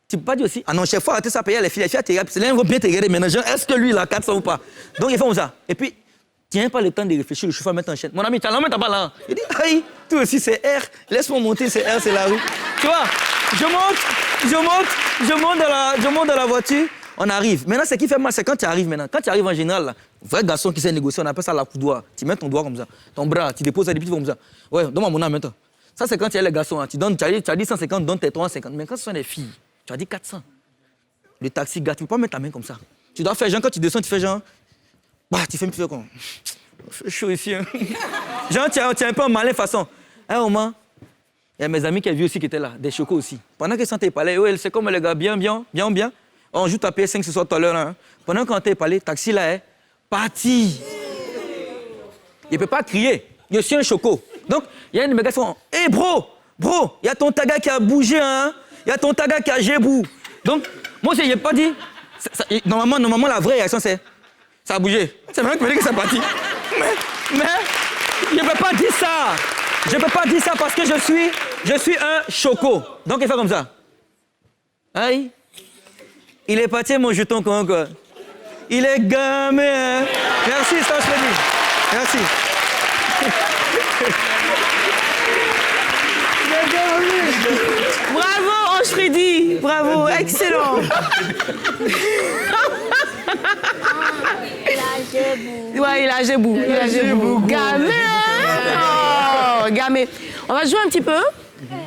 tu peux pas dire aussi, ah non, chef, faut arrêter ça, payer les filles, c'est là, ils vont bien te regarder maintenant, est-ce que lui, il a 400 ou pas? Donc, ils font ça. Et puis, tiens pas le temps de réfléchir, le chauffeur met en chaîne. Mon ami, tu as la main, t'as pas là. Il dit, aïe, toi aussi, c'est R, laisse-moi monter, c'est R, c'est la rue. Tu vois, je monte dans la voiture, on arrive. Maintenant, ce qui fait mal, c'est quand tu arrives maintenant. Quand tu arrives en général, là, vrai garçon qui sait négocier, on appelle ça la coudoir. Tu mets ton doigt comme ça, ton bras, tu déposes ça, et puis tu fais comme ça. Ouais, donne-moi mon âme maintenant. Ça, c'est quand tu as les garçons. Hein. Tu as dit 150, donne tes 350. Mais quand ce sont des filles, tu as dit 400. Le taxi gars, tu ne peux pas mettre ta main comme ça. Tu dois faire genre, quand tu descends, tu fais genre... Bah, tu fais un peu comme... Je suis chaud ici. Hein. Genre, tu es un peu en malin façon. À un moment, il y a mes amis qui ont vu aussi qui étaient là, des chocos aussi. Pendant qu'ils sont parlé, ouais, c'est comme les gars, bien. On joue ta PS5 ce soir tout à l'heure. Hein. Pendant qu'on t'a parlé, taxi là est parti. Il ne peut pas crier. Je suis un choco. Donc, il y a une méga qui font, hé bro, il y a ton taga qui a bougé, hein. Il y a ton taga qui a gébou. Donc, moi aussi, je n'ai pas dit. Normalement, la vraie réaction, c'est, ça a bougé. C'est vrai que me dire que c'est parti. Mais, je ne peux pas dire ça. Je ne peux pas dire ça parce que je suis un choco. Donc, il fait comme ça. Aïe. Il est parti, mon jeton, quoi. Il est gamé, hein. Merci, Stage Freddy. Merci. Bravo, Ange Freddy. Bravo, excellent. Ouais, il a gébou. Gamé, hein. Oh, gamé. On va jouer un petit peu.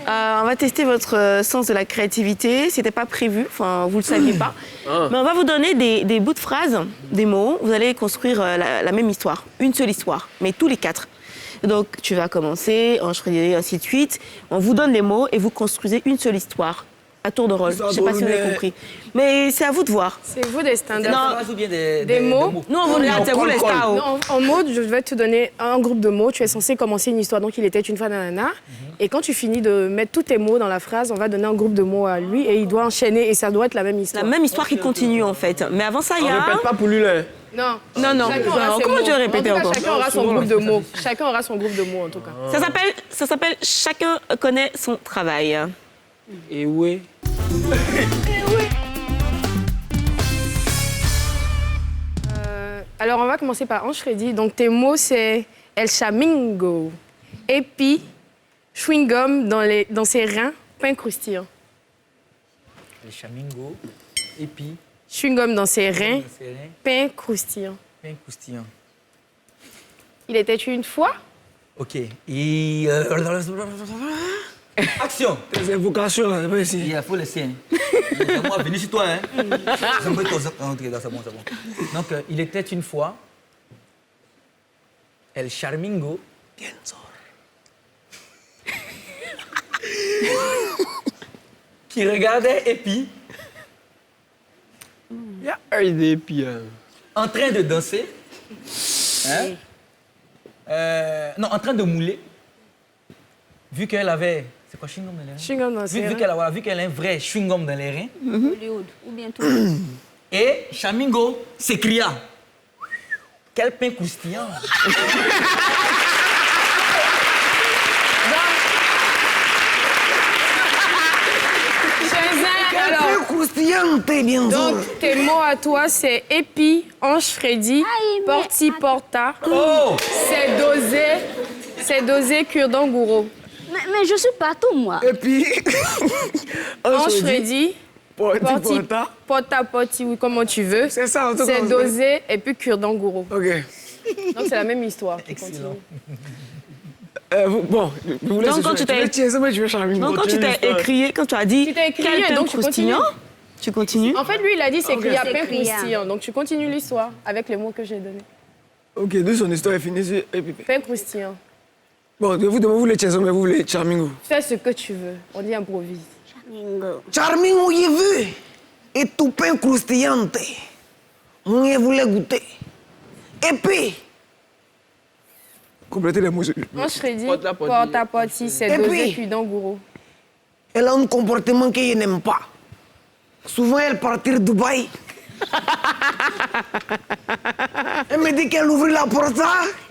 On va tester votre sens de la créativité. C'était pas prévu, enfin, vous le saviez pas. Mais on va vous donner des bouts de phrases, des mots. Vous allez construire la même histoire, une seule histoire, mais tous les 4. Donc, tu vas commencer, Ange Freddy, ainsi de suite. On vous donne les mots et vous construisez une seule histoire, à tour de rôle. Je ne sais pas si vous avez compris. Mais c'est à vous de voir. C'est vous des standards. Non, des mots. Nous, on vous regarde, c'est vous les stars. Non, en mots, je vais te donner un groupe de mots. Tu es censé commencer une histoire. Donc, il était une fois nanana. Et quand tu finis de mettre tous tes mots dans la phrase, on va donner un groupe de mots à lui et il doit enchaîner et ça doit être la même histoire. La même histoire qui continue, en fait. Mais avant ça, il y a... On répète pas pour lui, là. Non. Comment tu veux répéter encore? Chacun aura son groupe de mots. Chacun aura son groupe de mots, en tout cas. Ça s'appelle Chacun connaît son travail. Et oui. Alors, on va commencer par Ange Freddy. Donc, tes mots, c'est El Chamingo, épi, chewing-gum dans ses reins, pain croustillant. El Chamingo, épi, chewing-gum dans ses reins, pain croustillant. Pain croustillant. Il était une fois. Ok. Et... Action. Tes invocations, là, c'est pas ici. Il faut laisser. Hein. Moi, venu sur toi. Hein. J'aimerais t'entrer dans c'est bon, c'est bon. Donc, il était une fois El Charmingo. Qui regardait Epi. Il y a un d'Epi. En train de danser. Hein? Non, en train de mouler. Vu qu'elle avait... C'est quoi, chewing-gum dans les reins? Chewing-gum dans ses reins. Vu qu'elle a un vrai chewing-gum dans les reins. Hollywood, ou bien tout. Et Charmingo s'écria. Quel pain croustillant! Quel croustillante, bien sûr. Donc, tes mots à toi, c'est épi, ange Freddy, porti porta, c'est dosé, cure-dent gourou. Mais je suis partout, moi. Et puis, Ange Freddy, porti, porta, porti, oui, comment tu veux. C'est ça, en tout cas. C'est dosé et puis cure-dent gourou. Ok. Donc, c'est la même histoire. Excellent. Bon, vous Donc, quand tu t'es écrié, quand tu as dit Tu t'es écrié, quel pain donc tu croustillant, tu continues. En fait, lui, il a dit c'est criant, c'est pain criant. croustillant. Donc, tu continues l'histoire avec les mots que j'ai donnés. Ok, d'où son histoire est finie. Et puis... Pain croustillant. Bon, vous voulez Tchezo, mais vous voulez Charmingo. Fais ce que tu veux. On dit improvise. Charmingo, il vu. Et tout pain croustillante. On voulait goûter. Et puis, Complétez les mots. Ange Freddy, Porte-la, porta, porti, c'est Et dosé, puis cure-dent gourou. elle a un comportement qu'elle n'aime pas. Souvent, elle partir Dubaï. Elle me dit qu'elle ouvre la porte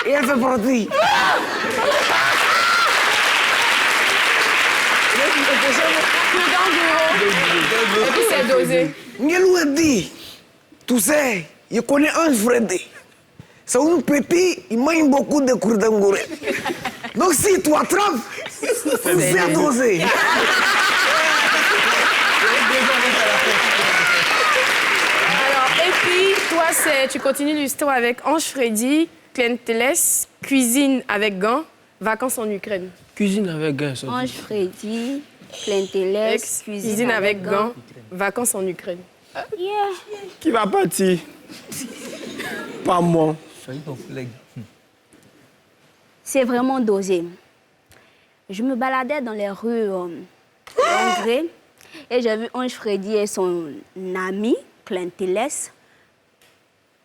et elle fait partie. Et puis c'est dosé. Je lui ai dit, tu sais, je connais un Freddy. C'est un petit, il mange beaucoup de cure-dent. Donc si tu attrapes, c'est dosé. Alors, et puis, toi, tu continues l'histoire avec Ange Freddy, Clenteles, cuisine avec gants, vacances en Ukraine. Cuisine avec gars, ça. Ange Freddy, Clenteles, Cuisine avec gants, vacances en Ukraine. Yeah. Qui va partir? Pas moi. C'est vraiment dosé. Je me baladais dans les rues Hongrie et j'ai vu Ange Freddy et son ami, Clenteles.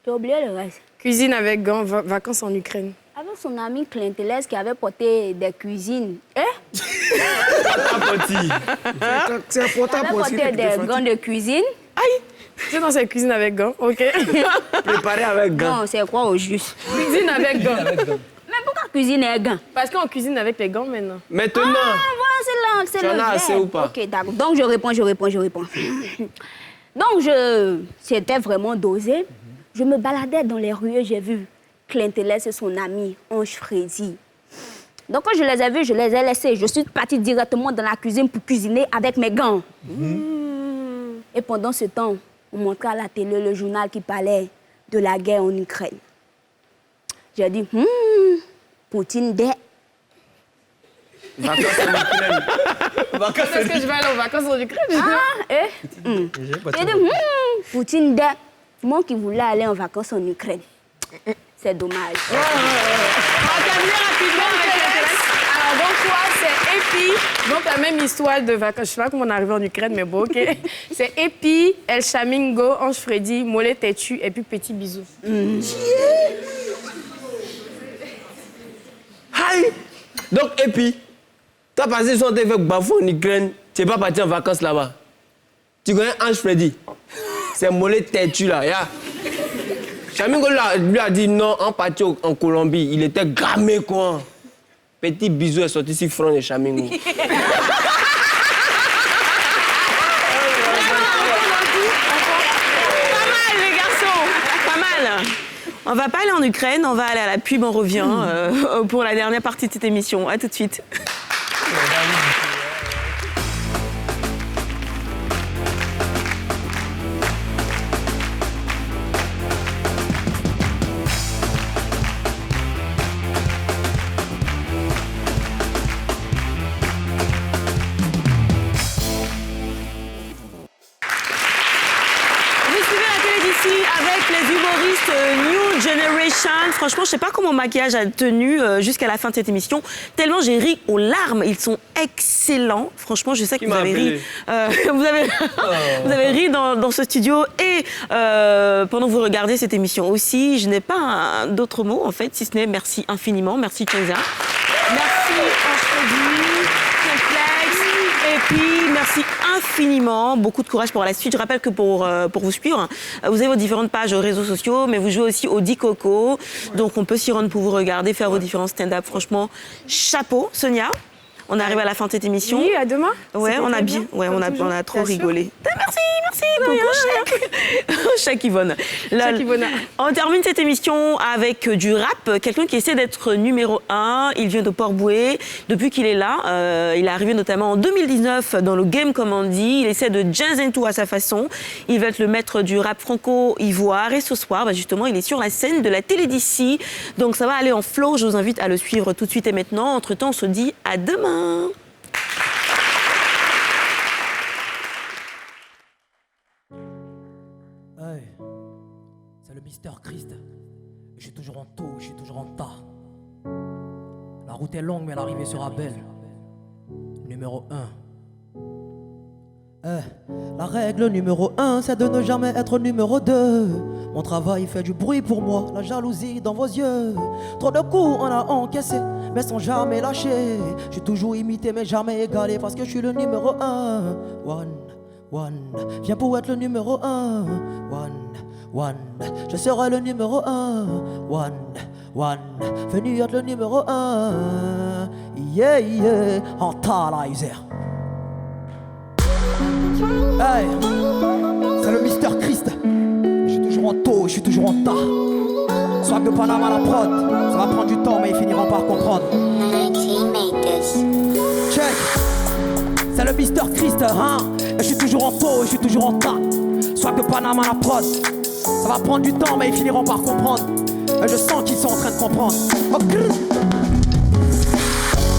J'ai oublié le reste. Cuisine avec gants, vacances en Ukraine. Avec son ami Clenteles qui avait porté des cuisines. C'est important Il avait pour porté des gants de cuisine. Aïe! C'est dans cette cuisine avec gants, ok. Préparé avec gants. Non, c'est quoi au juste? Cuisine avec gants. Mais pourquoi cuisine et gants? Parce qu'on cuisine avec les gants maintenant. Maintenant. Ah, voilà, c'est Tu en le as assez verbe. ou pas? Ok, d'accord. Donc, je réponds. Donc, c'était vraiment dosé. Je me baladais dans les rues et j'ai vu Clenteles et son ami, Ange Freddy. Donc, quand je les ai vus, je les ai laissés. Je suis partie directement dans la cuisine pour cuisiner avec mes gants. Et pendant ce temps, on montrait à la télé le journal qui parlait de la guerre en Ukraine. J'ai dit, Poutine dead. Vacances en Ukraine. Est-ce que je vais aller en vacances en Ukraine? J'ai dit, Poutine dead. Moi qui voulais aller en vacances en Ukraine. C'est dommage. On va terminer rapidement avec le reste. Alors, donc, toi, c'est Epi. Donc, la même histoire de vacances. Je sais pas comment on est arrivé en Ukraine, mais bon, OK. C'est Epi, El Chamingo, Ange Freddy, Mollet Têtu et puis Petit Bisou. Aïe! Donc, et puis, tu as passé son temps avec Bafou en Ukraine, tu n'es pas parti en vacances là-bas. Tu connais Ange Freddy? C'est Mollet Têtu là, ya. Chamingo lui a dit non, en parti en Colombie, il était gamé quoi. Petit Bisou est sorti si front de Chamingo. Pas mal, les garçons. Pas mal. On va pas aller en Ukraine, on va aller à la pub, on revient pour la dernière partie de cette émission. À tout de suite. franchement, je sais pas comment mon maquillage a tenu jusqu'à la fin de cette émission. Tellement j'ai ri aux larmes. Ils sont excellents. Franchement, je sais que vous avez ri. Vous avez ri dans ce studio et pendant que vous regardez cette émission aussi. Je n'ai pas d'autres mots, en fait, si ce n'est merci infiniment. Merci, Kenza. Merci, Anthony, Complexe. Et puis, merci infiniment. Beaucoup de courage pour la suite. Je rappelle que pour vous suivre, vous avez vos différentes pages aux réseaux sociaux, mais vous jouez aussi au Di Coco. Donc, on peut s'y rendre pour vous regarder, faire vos différents stand-up. Franchement, chapeau, Sonia. On arrive à la fin de cette émission. Oui, à demain. Ouais, on a bien. Ouais, on a trop rigolé. Merci. Coucou, Chèque Yvonne. On termine cette émission avec du rap. Quelqu'un qui essaie d'être numéro 1. Il vient de Port-Bouët. Depuis qu'il est là, il est arrivé notamment en 2019 dans le game, comme on dit. Il essaie de jazz and tout à sa façon. Il va être le maître du rap franco-ivoire. Et ce soir, justement, il est sur la scène de la télé d'ici. Donc ça va aller en flow. Je vous invite à le suivre tout de suite et maintenant. Entre-temps, on se dit à demain. Hey, c'est le Mister Christ. Je suis toujours en taux, je suis toujours en tas. La route est longue, mais l'arrivée sera belle. Numéro 1. La règle numéro 1, c'est de ne jamais être numéro 2. Mon travail fait du bruit pour moi, la jalousie dans vos yeux. Trop de coups on a encaissé, mais sans jamais lâcher. Je suis toujours imité, mais jamais égalé, parce que je suis le numéro 1. One, viens pour être le numéro 1. One, je serai le numéro 1. One, venu être le numéro 1. Yeah, en Talizer. Hey, c'est le Mister Christ. Je suis toujours en taux, je suis toujours en tas. Swag de Panama à la prod. Ça va prendre du temps, mais ils finiront par comprendre. Check. C'est le Mister Christ, hein. Je suis toujours en taux, je suis toujours en tas. Swag de Panama à la prod. Ça va prendre du temps, mais ils finiront par comprendre. Je sens qu'ils sont en train de comprendre.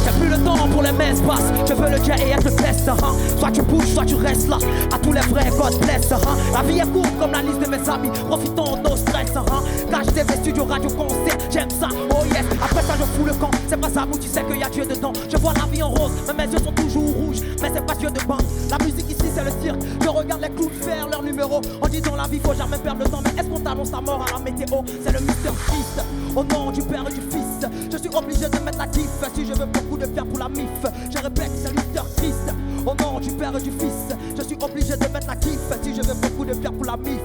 J'ai plus le temps pour les messes basses. Je veux le jet et être le best, hein. Soit tu bouges, soit tu restes là. À tous les vrais, God bless, hein. La vie est courte comme la liste de mes amis. Profitons de nos stress, hein. KGTV, studio, radio, concert. J'aime ça, oh yes. Après ça, je fous le camp. C'est pas ça, où tu sais qu'il y a Dieu dedans. Je vois la vie en rose, mais mes yeux sont toujours rouges. Mais c'est pas Dieu de bain. La musique ici, c'est le cirque. Je regarde les clowns faire leur numéro. En disant la vie, faut jamais perdre le temps. Mais est-ce qu'on t'annonce la mort à la météo? C'est le Mister Christ. Au nom du Père et du Fils. Je suis obligé de mettre la diff. Si je veux beaucoup de faire pour la mif. Je répète, c'est le Mister Christ. Au nom du Père et du Fils. Je suis obligé de mettre la kiff. Si je veux beaucoup de faire pour la mif.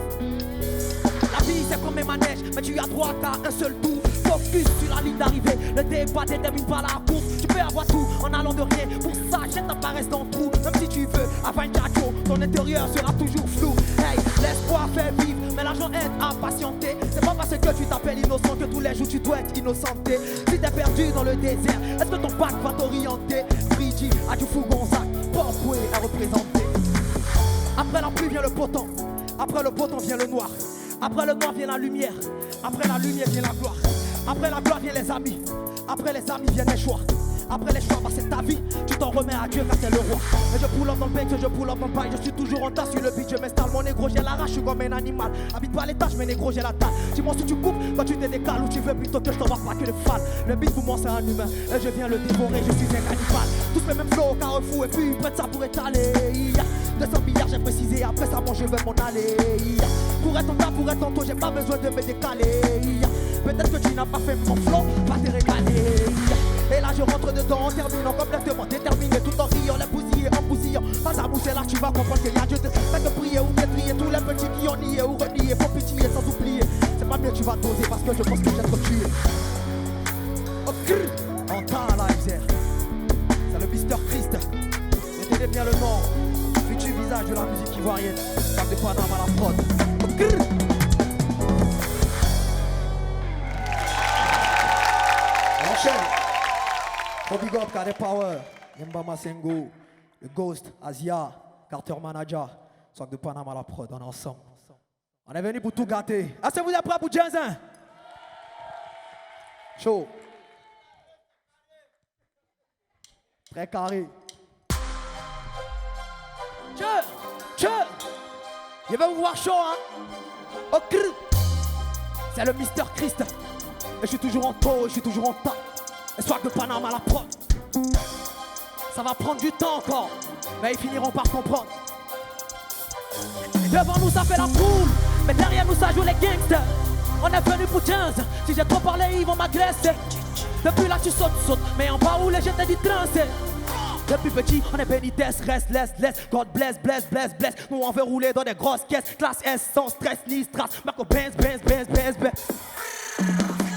La vie c'est comme un manège, mais tu as droit qu'à un seul tour. Focus sur la ligne d'arrivée, le débat détermine pas la course. Tu peux avoir tout en allant de rien, pour ça jette ta paresse dans le trou. Même si tu veux, avant une radio, ton intérieur sera toujours flou. Hey, l'espoir fait vivre, mais l'argent aide à patienter. C'est pas parce que tu t'appelles innocent que tous les jours tu dois être innocenté. Si t'es perdu dans le désert, est-ce que ton bac va t'orienter? Frigi, à du Fougonzac, Port-Bouët est représenté. Après la pluie vient le beau temps, après le beau temps vient le noir. Après le noir vient la lumière, après la lumière vient la gloire. Après la gloire vient les amis, après les amis viennent les choix. Après les choix, bah c'est ta vie, tu t'en remets à Dieu car c'est le roi. Et je pull up dans le bec, je pull up dans le bail. Je suis toujours en tas sur le beat, je m'installe mon négro, j'ai l'arrache, je suis comme un animal. Habite pas les tâches, mais négro, j'ai la taille. Dis-moi si tu coupes, quand tu te décales ou tu veux plutôt que je t'envoie pas que le fan. Le beat pour moi c'est un humain, et je viens le dévorer, je suis un cannibale. Tous mes mêmes flows au carrefour, et puis prête ça pour étaler. 200 milliards, j'ai précisé, après ça, moi je veux m'en aller. Pour être en tas, pour être en taux, j'ai pas besoin de me décaler. Peut-être que tu n'as pas fait mon flow, va te régaler. Et là je rentre dedans en terminant complètement déterminé. Tout en riant, les bousillés, en bousillant. Pas à bousser là, tu vas comprendre qu'il y a Dieu. Fais de prier ou bien trier tous les petits qui ont nié ou renié. Faut pitié sans oublier. C'est pas mieux, tu vas doser parce que je pense que j'ai trop tué. En temps live, c'est le Mister Christ. Mettez bien le nom. Futur visage de la musique ivoirienne. Sac de Panama à la prod. Enchaîne. Big up, Kade Power, Yemba Masengo, le Ghost, Asia, Carter Manager, Sac de Panama à la prod, on est ensemble. On est venu pour tout gâter. Est-ce que vous êtes prêts pour Jensen? Chaud. Très carré. Je vais vous voir chaud, hein. Ok. C'est le Mister Christ. je suis toujours en taux, je suis toujours en temps. Et soit que Panama la prod. Ça va prendre du temps encore, mais ils finiront par comprendre. Devant nous ça fait la poule, mais derrière nous ça joue les gangsters. On est venu pour 15, si j'ai trop parlé ils vont m'agresser. Depuis là tu sautes, mais en bas où les jeunes t'ai dit transer. Depuis petit, on est bénitesse, reste, laisse, God bless. Nous on veut rouler dans des grosses caisses, classe S sans stress ni strass. Marco Benz.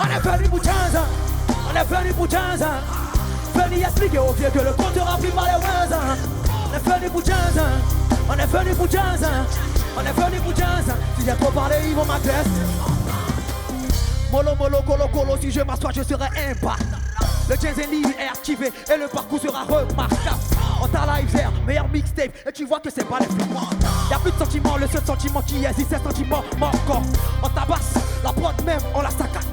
On est venu pour 15 ans, on est venu pour 15 ans. Venu expliquer aux vieux que le compte sera pris par les voisins. On est venu pour 15 ans, on est venu pour 15 ans. On est venu pour 15 ans, si j'ai trop parlé ils vont m'agresser. Molo, colo, si je m'assois je serai impact. Le Jensen Lee est activé et le parcours sera remarquable. On t'a live there, meilleur mixtape et tu vois que c'est pas les films. Y'a plus de sentiments, le seul sentiment qui existe c'est sentiment mort corps. On tabasse, la prod même on la saccade.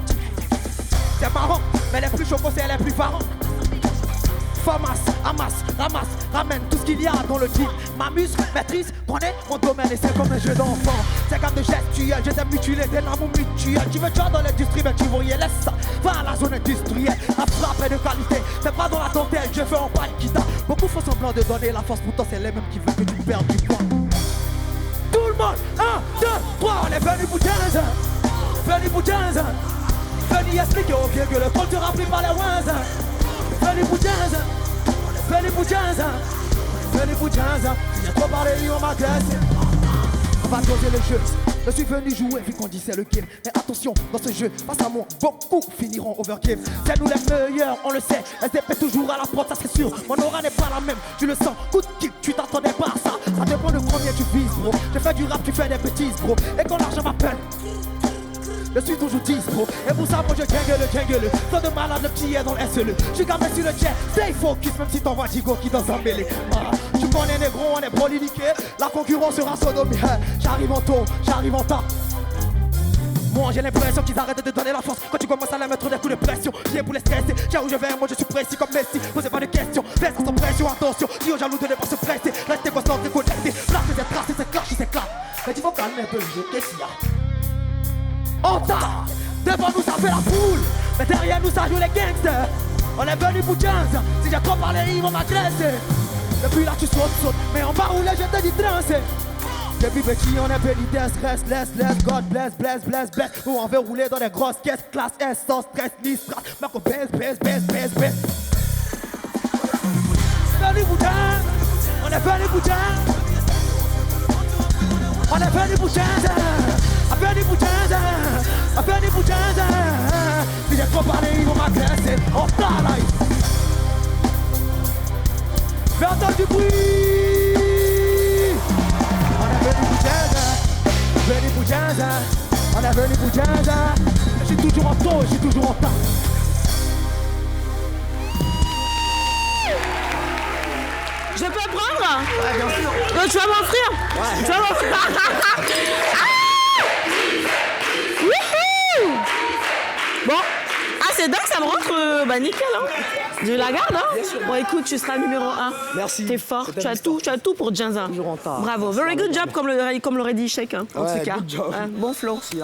C'est marrant, mais les plus chauds c'est les plus parents. Famas, ramasse, ramène tout ce qu'il y a dans le team. M'amuse, maîtrise, connais mon domaine et c'est comme un jeu d'enfant. C'est comme de gestuels, je t'aime mutuel, des amours mutuels. Tu veux jouer dans l'industrie, mais tu vois rien, laisse ça. Va à la zone industrielle, la frappe est de qualité. C'est pas dans la dentelle, je fais en pas de guitare. Beaucoup font semblant de donner la force, pourtant c'est les mêmes qui veulent que tu perdes du poids. Tout le monde, 1, 2, 3, on est venu pour 15 ans. Venu pour 15 ans. Venu expliquer aux vieux que le compte sera pris par les voisins. Venu pour 15 ans. Venu pour 15 ans, venu pour 15 ans. Si j'ai trop parlé, ils vont m'agresser. On va doser le jeu. Je suis venu jouer vu qu'on dit c'est le game. Mais attention, dans ce jeu, face à moi, beaucoup finiront overgame. C'est nous les meilleurs, on le sait. SDP toujours à la prod, ça c'est sûr. Mon aura n'est pas la même, tu le sens. Coup de kick, tu t'attendais pas à ça. Ça dépend de combien tu vises, bro. Je fais du rap, tu fais des bêtises, bro. Et quand l'argent m'appelle, je suis toujours 10 bro. Et pour ça moi je jungle. Tant de malade le petit est dans le SLE. Je suis gamé sur le jet, stay focus. Même si t'envoies Digo qui danse en mêlée. Tu connais négro, on est brolidiqué. La concurrence sera sodomie. J'arrive en tôt, j'arrive en temps. Moi j'ai l'impression qu'ils arrêtent de donner la force quand tu commences à leur mettre des coups de pression. J'ai pour les stresser, j'ai où je vais, moi je suis précis comme Messi. Posez pas de questions, fais sans pression, attention. Dis aux jaloux de ne pas se presser, restez concentrés, connectés. Place des traces, c'est clash, c'est clash. Mais il faut calmer un peu le jeu, qu'est-ce qu'il y a? On t'a, devant nous ça fait la foule, mais derrière nous ça joue les gangsters. On est venu pour 15, si j'ai trop parlé ils vont m'agresser. Depuis là tu sautes, mais en bas où les jeunes te disent transer. Depuis petit on est pénitence, reste, laisse, God bless. Nous on veut rouler dans des grosses caisses, classe S sans stress ni strass. Marco Benz. Venu pour 15, on est venu pour 15. On est venu pour 15 ans, venu pour 15 ans, venu pour 15 ans. Si j'ai trop parlé, ils vont m'agresser. On t'a là. Fais entendre du bruit. On est venu pour 15 ans, venu pour 15 ans. On est venu pour 15 ans. Je suis toujours en taux, je suis toujours en temps. Je peux prendre? Ouais, bien sûr. Donc, tu vas m'offrir? Ouais. Tu vas m'offrir? Bon, c'est dingue, ça me rentre nickel. Hein. Je la garde. Hein. Bon, écoute, tu seras numéro 1. Merci. T'es fort, tu as tout pour 15 ans. Bravo, very good job, comme l'aurait dit Sheik. Hein, en tout cas. Good job. Bon flow. Merci,